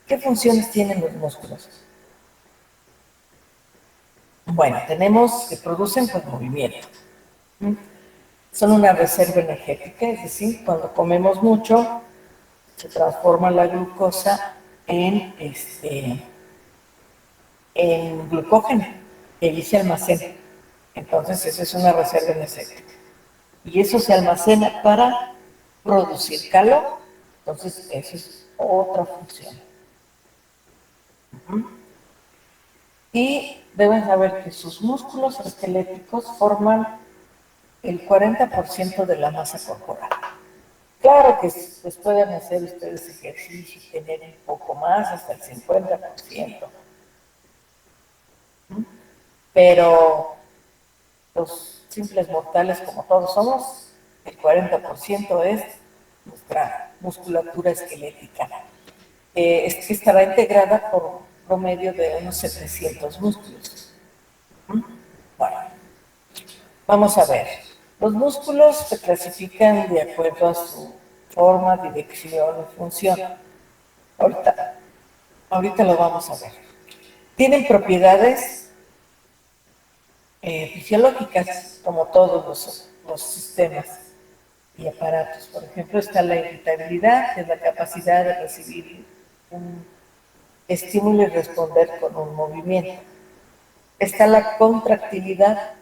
¿qué funciones tienen los músculos? Bueno, tenemos que producen pues movimiento. Son una reserva energética, es decir, cuando comemos mucho, se transforma la glucosa en glucógeno, y allí se almacena. Entonces, eso es una reserva energética. Y eso se almacena para producir calor. Entonces, eso es otra función. Y deben saber que sus músculos esqueléticos forman el 40% de la masa corporal. Claro que pues pueden hacer ustedes ejercicio y tener un poco más, hasta el 50%. Pero los simples mortales, como todos somos, el 40% es nuestra musculatura esquelética. Es que estará integrada por promedio de unos 700 músculos. Bueno, vamos a ver. Los músculos se clasifican de acuerdo a su forma, dirección y función. Ahorita lo vamos a ver. Tienen propiedades fisiológicas, como todos los sistemas y aparatos. Por ejemplo, está la irritabilidad, que es la capacidad de recibir un estímulo y responder con un movimiento. Está la contractilidad,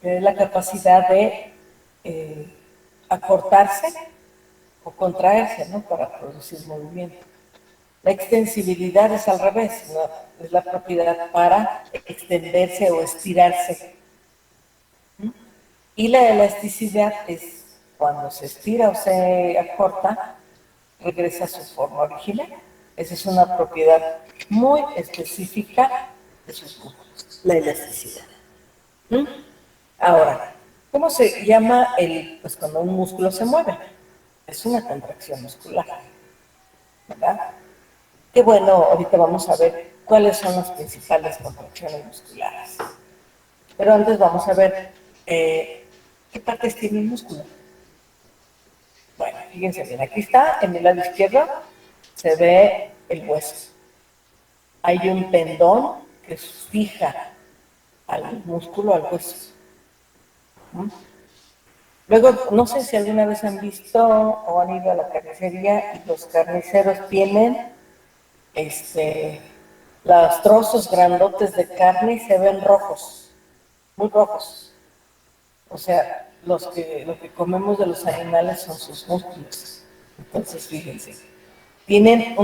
que es la capacidad de acortarse o contraerse, ¿no? Para producir movimiento. La extensibilidad es al revés, ¿no? Es la propiedad para extenderse o estirarse. Y la elasticidad es cuando se estira o se acorta regresa a su forma original. Esa es una propiedad muy específica de sus músculos, la elasticidad. ¿Mm? Ahora, ¿cómo se llama pues cuando un músculo se mueve? Es una contracción muscular, ¿verdad? Qué bueno, ahorita vamos a ver cuáles son las principales contracciones musculares. Pero antes vamos a ver qué partes tiene el músculo. Bueno, fíjense bien, aquí está, en el lado izquierdo se ve el hueso. Hay un tendón que fija al músculo, al hueso. Luego, no sé si alguna vez han visto o han ido a la carnicería y los carniceros tienen los trozos grandotes de carne y se ven rojos, muy rojos. O sea, lo que comemos de los animales son sus músculos. Entonces, fíjense, tienen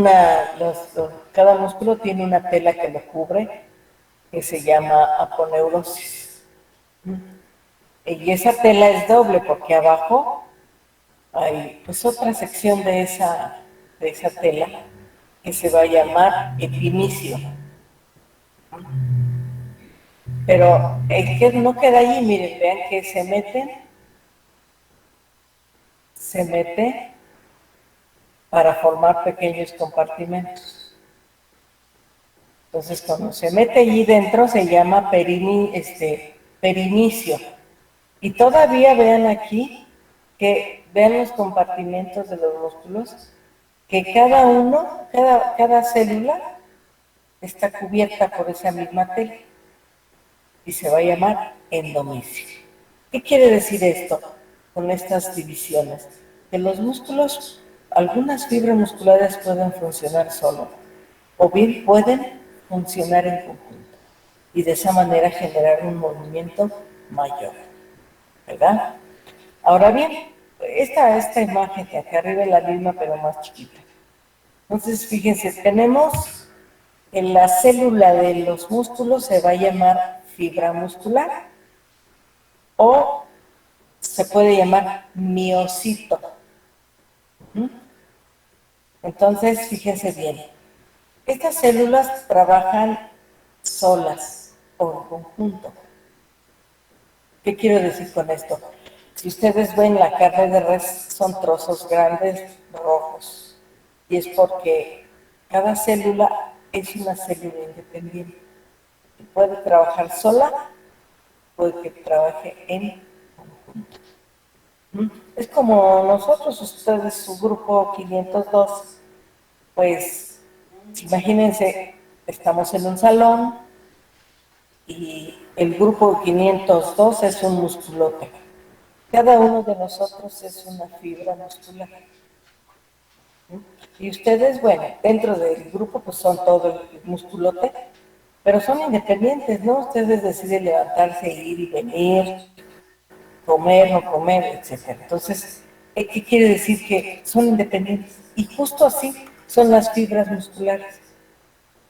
cada músculo tiene una tela que lo cubre, que se llama aponeurosis. Y esa tela es doble porque abajo hay pues otra sección de esa tela que se va a llamar epinicio. Pero que no queda allí, miren, vean que se mete para formar pequeños compartimentos. Entonces, cuando se mete allí dentro se llama perinicio. Y todavía vean aquí que vean los compartimentos de los músculos, que cada célula está cubierta por esa misma tela y se va a llamar endomisio. ¿Qué quiere decir esto con estas divisiones? Que los músculos, algunas fibras musculares pueden funcionar solo o bien pueden funcionar en conjunto y de esa manera generar un movimiento mayor, ¿verdad? Ahora bien, esta imagen que acá arriba es la misma pero más chiquita. Entonces, fíjense, tenemos en la célula de los músculos se va a llamar fibra muscular o se puede llamar miocito. Entonces, fíjense bien, estas células trabajan solas o en conjunto. ¿Qué quiero decir con esto? Si ustedes ven la carne de res, son trozos grandes rojos. Y es porque cada célula es una célula independiente. Puede trabajar sola, puede que trabaje en conjunto. Es como nosotros, ustedes, su grupo 502, pues imagínense, estamos en un salón y el grupo 502 es un musculote. Cada uno de nosotros es una fibra muscular. Y ustedes, bueno, dentro del grupo pues son todo el musculote, pero son independientes, ¿no? Ustedes deciden levantarse, ir y venir, comer, no comer, etcétera. Entonces, ¿qué quiere decir? Que son independientes. Y justo así son las fibras musculares.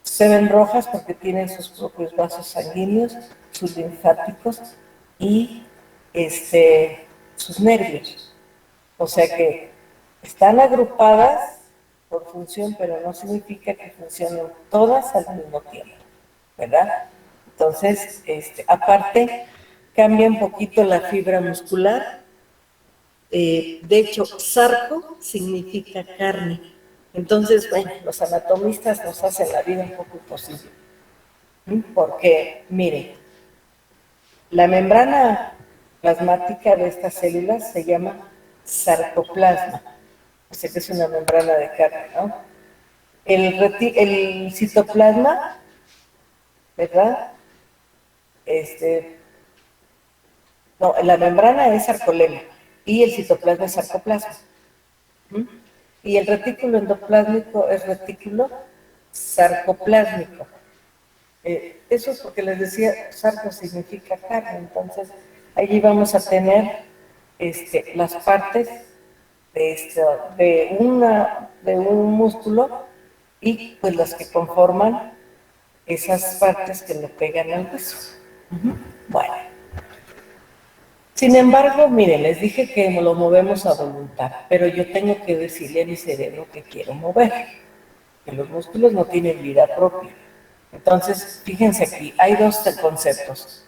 Se ven rojas porque tienen sus propios vasos sanguíneos, sus linfáticos y sus nervios. O sea que están agrupadas por función, pero no significa que funcionen todas al mismo tiempo, ¿verdad? Entonces, aparte, cambia un poquito la fibra muscular. De hecho, sarco significa carne. Entonces, bueno, los anatomistas nos hacen la vida un poco imposible. Porque, miren, la membrana plasmática de estas células se llama sarcoplasma. O sea que es una membrana de carne, ¿no? El citoplasma, ¿verdad? No, la membrana es sarcolema y el citoplasma es sarcoplasma. Y el retículo endoplásmico es retículo sarcoplásmico. Eso es porque les decía, sarco significa carne, entonces allí vamos a tener las partes de un músculo y pues las que conforman esas partes que le pegan al hueso. Bueno, Sin embargo, miren, les dije que lo movemos a voluntad, pero yo tengo que decirle a mi cerebro que quiero mover, que los músculos no tienen vida propia. Entonces, fíjense aquí, hay dos conceptos,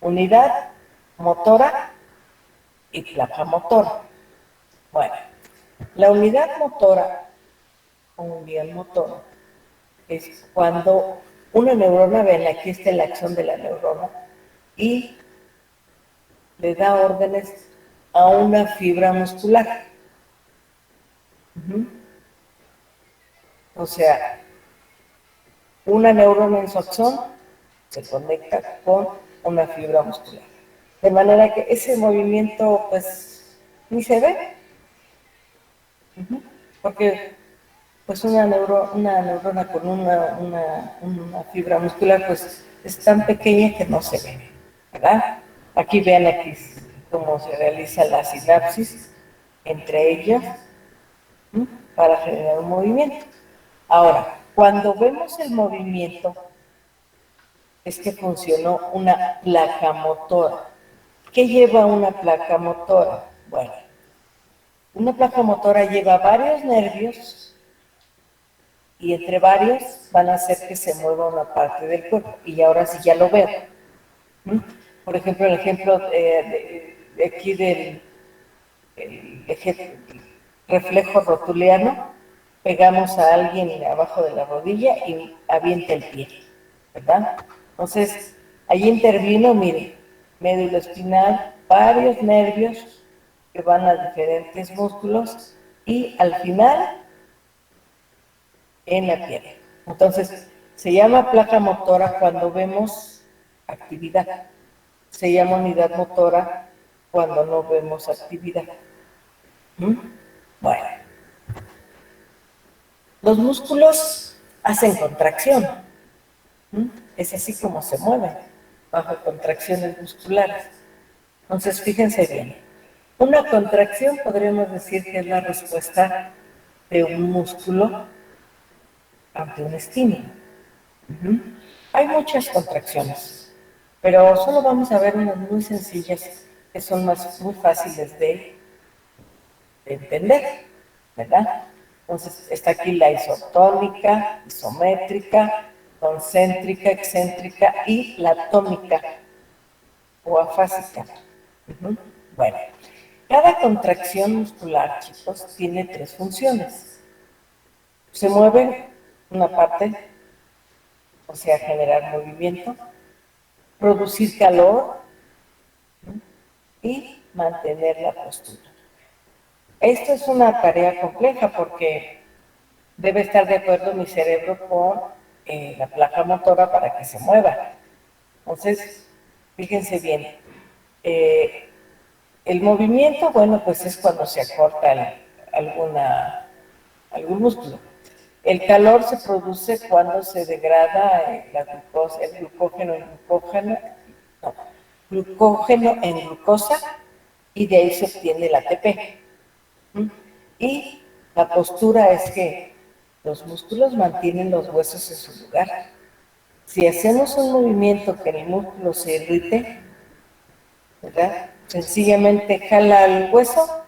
unidad motora y placa motora. Bueno, la unidad motora o unidad motora es cuando una neurona, ven, aquí está la acción de la neurona, y le da órdenes a una fibra muscular. O sea, una neurona en su axón se conecta con una fibra muscular. De manera que ese movimiento, pues, ni se ve, porque pues una neurona con una fibra muscular, pues es tan pequeña que no se ve, ¿verdad? Aquí vean aquí cómo se realiza la sinapsis entre ellas, ¿sí?, para generar un movimiento. Ahora, cuando vemos el movimiento, es que funcionó una placa motora. ¿Qué lleva una placa motora? Bueno, una placa motora lleva varios nervios y entre varios van a hacer que se mueva una parte del cuerpo. Y ahora sí ya lo veo. Por ejemplo, el ejemplo de aquí del reflejo rotuliano, pegamos a alguien abajo de la rodilla y avienta el pie, ¿verdad? Entonces, ahí intervino, miren, médula espinal, varios nervios que van a diferentes músculos y al final en la pierna. Entonces, se llama placa motora cuando vemos actividad. Se llama unidad motora cuando no vemos actividad. Bueno, los músculos hacen contracción. Es así como se mueven, bajo contracciones musculares. Entonces, fíjense bien. Una contracción podríamos decir que es la respuesta de un músculo ante un estímulo. Hay muchas contracciones, pero solo vamos a ver unas muy sencillas que son muy fáciles de entender, ¿verdad? Entonces está aquí la isotónica, isométrica, concéntrica, excéntrica y la atómica o afásica. Bueno, cada contracción muscular, chicos, tiene tres funciones. Se mueve una parte, o sea, generar movimiento, producir calor y mantener la postura. Esto es una tarea compleja porque debe estar de acuerdo mi cerebro con la placa motora para que se mueva. Entonces, fíjense bien, el movimiento, bueno, pues es cuando se acorta algún músculo. El calor se produce cuando se degrada la glucosa, el glucógeno en glucosa y de ahí se obtiene el ATP. Y la postura es que los músculos mantienen los huesos en su lugar. Si hacemos un movimiento que el músculo se irrite, ¿verdad?, sencillamente jala el hueso,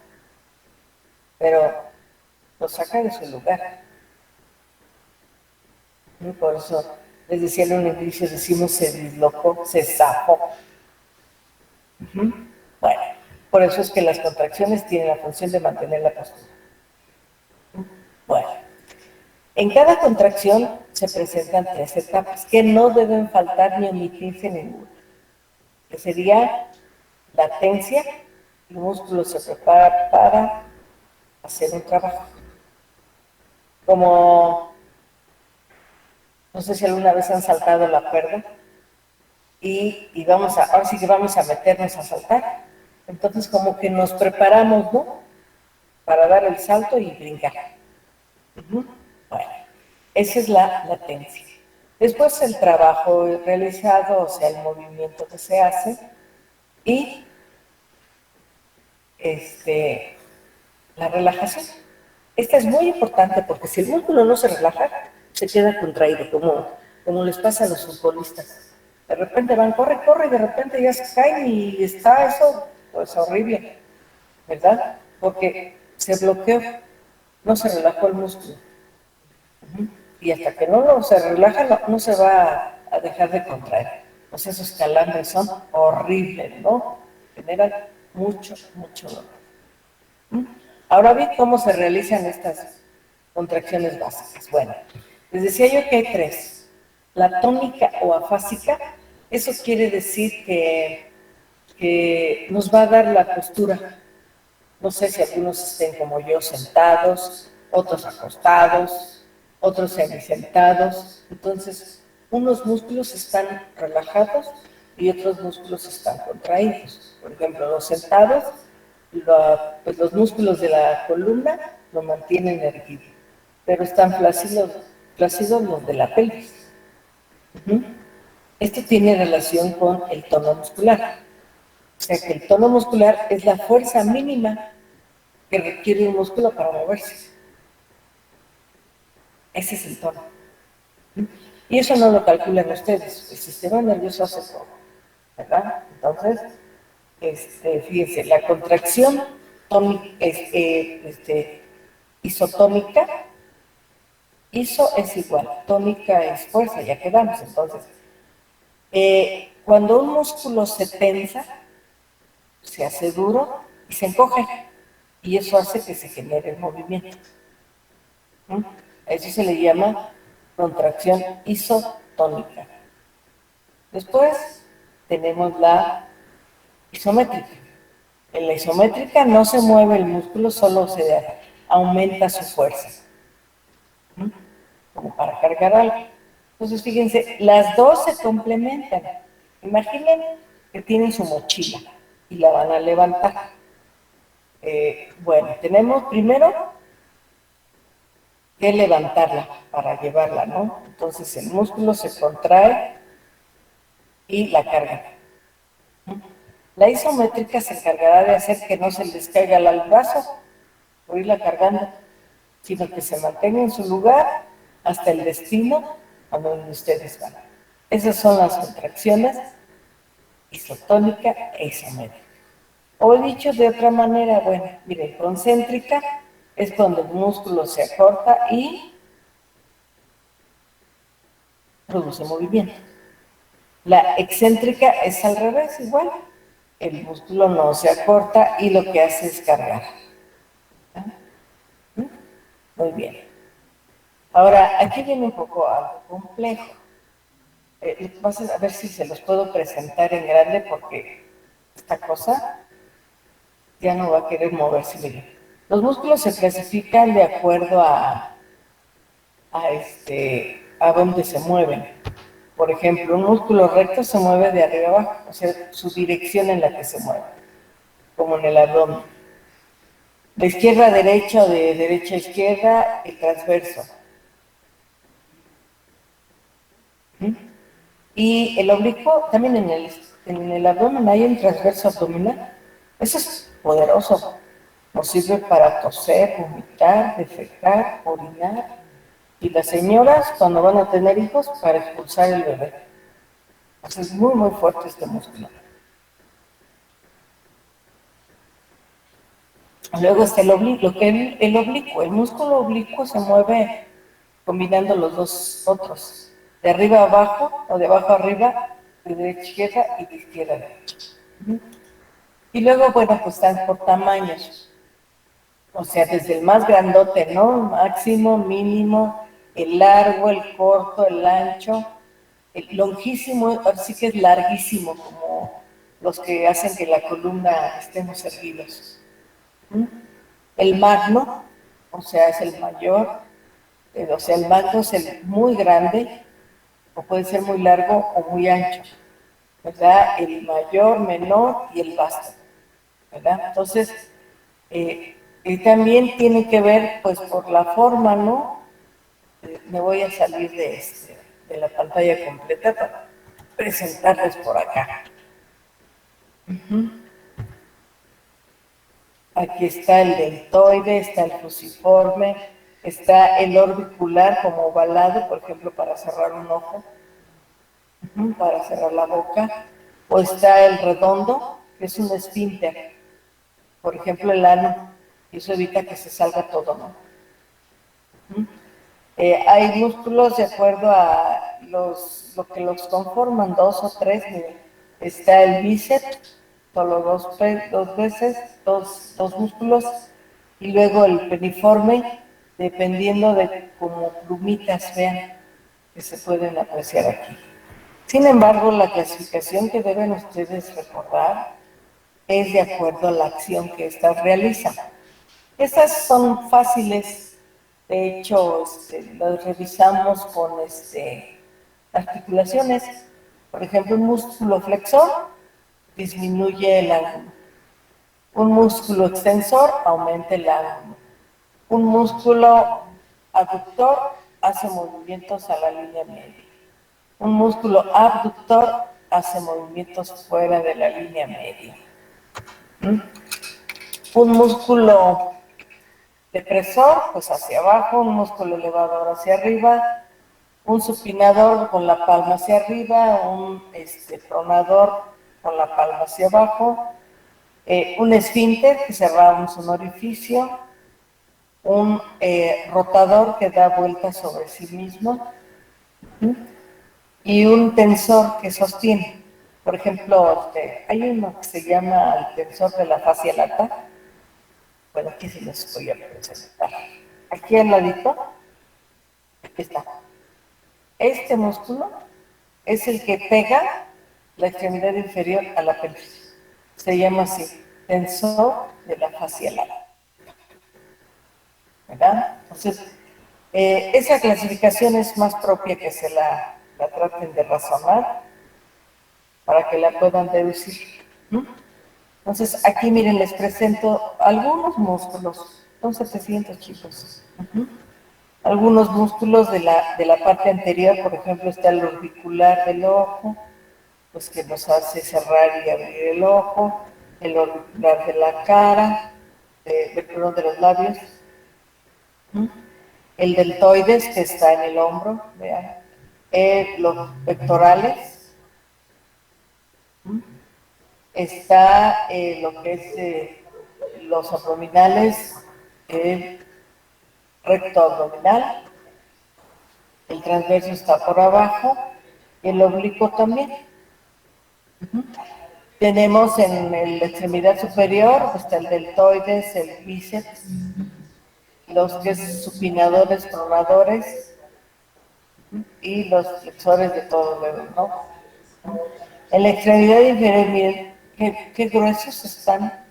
pero lo saca de su lugar. Y por eso les decía en un inicio, decimos se dislocó, se zafó. Bueno, por eso es que las contracciones tienen la función de mantener la postura. Bueno, en cada contracción se presentan tres etapas que no deben faltar ni omitirse ninguna, que sería latencia, el músculo se prepara para hacer un trabajo. Como, no sé si alguna vez han saltado la cuerda y ahora sí que vamos a meternos a saltar. Entonces como que nos preparamos, ¿no?, para dar el salto y brincar. Bueno, esa es la latencia. Después el trabajo realizado, o sea, el movimiento que se hace y la relajación. Esta es muy importante porque si el músculo no se relaja, se queda contraído, como les pasa a los futbolistas. De repente van, corre, corre, y de repente ya se caen y está eso pues horrible, ¿verdad? Porque se bloqueó, no se relajó el músculo. Y hasta que no se relaja, no se va a dejar de contraer. Pues esos calambres son horribles, ¿no? Generan mucho, mucho dolor. Ahora bien, ¿cómo se realizan estas contracciones básicas? Bueno, les decía yo que hay tres. La tónica o afásica, eso quiere decir que nos va a dar la postura. No sé si algunos estén como yo sentados, otros acostados, otros semisentados. Entonces, unos músculos están relajados y otros músculos están contraídos. Por ejemplo, los sentados, pues los músculos de la columna lo mantienen erguido, pero están flácidos los de la pelvis. Esto tiene relación con el tono muscular. O sea que el tono muscular es la fuerza mínima que requiere un músculo para moverse. Ese es el tono. Y eso no lo calculan ustedes. El sistema nervioso hace todo, ¿verdad? Entonces, fíjense, la contracción isotónica, iso es igual, tónica es fuerza, ya quedamos. Entonces, cuando un músculo se tensa, se hace duro y se encoge. Y eso hace que se genere el movimiento. A eso se le llama contracción isotónica. Después tenemos la isométrica. En la isométrica no se mueve el músculo, solo se aumenta su fuerza, como para cargar algo. Entonces, fíjense, las dos se complementan. Imaginen que tienen su mochila y la van a levantar. Bueno, tenemos primero que levantarla para llevarla, ¿no? Entonces el músculo se contrae y la carga. La isométrica se encargará de hacer que no se les caiga al brazo por irla cargando, sino que se mantenga en su lugar hasta el destino a donde ustedes van. Esas son las contracciones isotónica e isométrica. O dicho de otra manera, bueno, miren, concéntrica es cuando el músculo se acorta y produce movimiento. La excéntrica es al revés, igual. El músculo no se acorta y lo que hace es cargar. Muy bien. Ahora, aquí viene un poco algo complejo. Vamos a ver si se los puedo presentar en grande porque esta cosa ya no va a querer moverse. Miren. Los músculos se clasifican de acuerdo a dónde se mueven. Por ejemplo, un músculo recto se mueve de arriba abajo, o sea, su dirección en la que se mueve, como en el abdomen. De izquierda a derecha o de derecha a izquierda, el transverso. Y el oblicuo, también en el abdomen hay un transverso abdominal. Eso es poderoso. Nos sirve para toser, vomitar, defecar, orinar. Y las señoras, cuando van a tener hijos, para expulsar el bebé. O sea, es muy, muy fuerte este músculo. Luego está el oblicuo, el músculo oblicuo se mueve combinando los dos otros, de arriba a abajo o de abajo a arriba, de derecha a izquierda y de izquierda a derecha. Y luego, bueno, pues están por tamaños, o sea, desde el más grandote, ¿no? Máximo, mínimo, el largo, el corto, el ancho, el longísimo, así que es larguísimo, como los que hacen que la columna estemos erguidos. El magno, o sea, es el mayor, o sea, el magno es el muy grande, o puede ser muy largo o muy ancho, ¿verdad? El mayor, menor y el vasto, ¿verdad? Entonces, también tiene que ver, pues, por la forma, ¿no? Me voy a salir de la pantalla completa para presentarles por acá. Aquí está el deltoide, está el fusiforme, está el orbicular como ovalado, por ejemplo, para cerrar un ojo, para cerrar la boca, o está el redondo, que es un esfínter, por ejemplo el ano, y eso evita que se salga todo, ¿no? Hay músculos de acuerdo a lo que los conforman, 2 o 3. Está el bíceps, solo dos músculos, y luego el peniforme, dependiendo de como plumitas, vean, que se pueden apreciar aquí. Sin embargo, la clasificación que deben ustedes recordar es de acuerdo a la acción que éstas realizan. Estas son fáciles, de hecho, las revisamos con articulaciones. Por ejemplo, un músculo flexor disminuye el ángulo. Un músculo extensor aumenta el ángulo. Un músculo aductor hace movimientos a la línea media. Un músculo abductor hace movimientos fuera de la línea media. Un músculo depresor, pues hacia abajo, un músculo elevador hacia arriba, un supinador con la palma hacia arriba, un pronador con la palma hacia abajo, un esfínter que cerramos un orificio, un rotador que da vueltas sobre sí mismo, y un tensor que sostiene. Por ejemplo, hay uno que se llama el tensor de la fascia lata. Bueno, aquí se los voy a presentar. Aquí al ladito, aquí está. Este músculo es el que pega la extremidad inferior a la pelvis. Se llama así, tensor de la fascia lata. ¿Verdad? Entonces, esa clasificación es más propia que se la traten de razonar para que la puedan deducir. Entonces, aquí miren, les presento algunos músculos, son 700 chicos. Algunos músculos de la parte anterior, por ejemplo, está el orbicular del ojo, pues que nos hace cerrar y abrir el ojo, el orbicular de la cara, perdón, de los labios, el deltoides que está en el hombro, vean, los pectorales, está lo que es los abdominales, el recto abdominal, el transverso está por abajo, el oblicuo también. Tenemos en la extremidad superior, está el deltoides, el bíceps, los que es supinadores, pronadores y los flexores de todo dedo, ¿no? En la extremidad inferior, miren qué gruesos están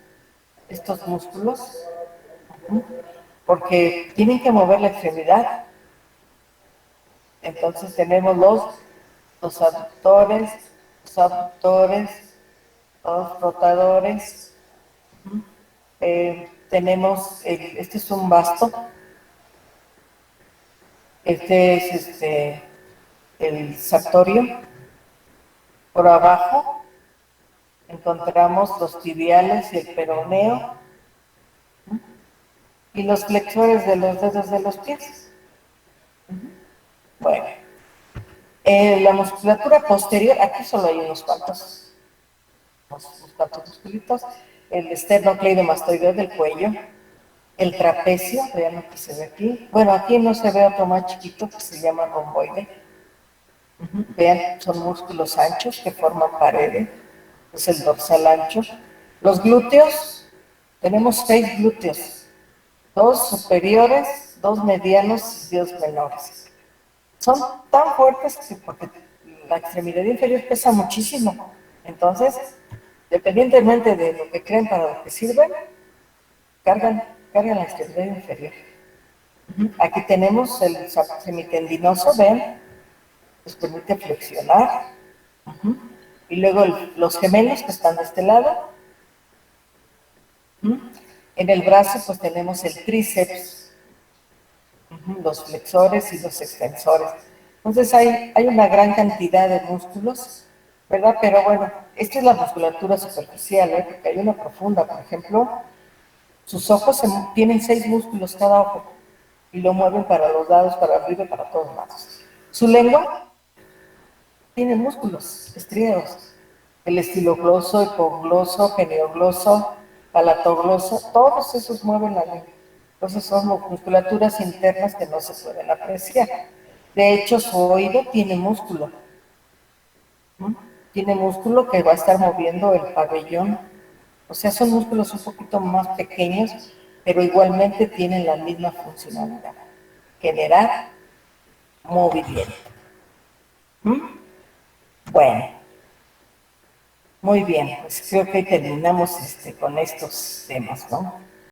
estos músculos, porque tienen que mover la extremidad. Entonces tenemos los aductores, los abductores, los rotadores. Tenemos, este es un basto, este es el sartorio. Por abajo encontramos los tibiales y el peroneo y los flexores de los dedos de los pies. Bueno, la musculatura posterior, aquí solo hay unos cuantos musculitos, el esternocleidomastoideo del cuello, el trapecio, vean lo que se ve aquí. Bueno, aquí no se ve otro más chiquito que se llama romboide. Vean, son músculos anchos que forman paredes, es el dorsal ancho. Los glúteos, tenemos 6 glúteos, 2 superiores, 2 medianos y 2 menores. Son tan fuertes que porque la extremidad inferior pesa muchísimo. Entonces, dependientemente de lo que creen para lo que sirven, cargan la extremidad inferior. Aquí tenemos el semitendinoso, ven, les permite flexionar. Y luego los gemelos que están de este lado. En el brazo pues tenemos el tríceps, los flexores y los extensores. Entonces hay una gran cantidad de músculos, ¿verdad? Pero bueno, esta es la musculatura superficial, porque hay una profunda, por ejemplo, sus ojos tienen 6 músculos cada ojo y lo mueven para los lados, para arriba y para todos lados. Su lengua tiene músculos estriados. el estilogloso, hipogloso, geniogloso, palatogloso, todos esos mueven la lengua. Entonces son musculaturas internas que no se pueden apreciar. De hecho, su oído tiene músculo. Tiene músculo que va a estar moviendo el pabellón. O sea, son músculos un poquito más pequeños, pero igualmente tienen la misma funcionalidad. Generar movimiento. Bueno, muy bien, pues creo que terminamos con estos temas, ¿no?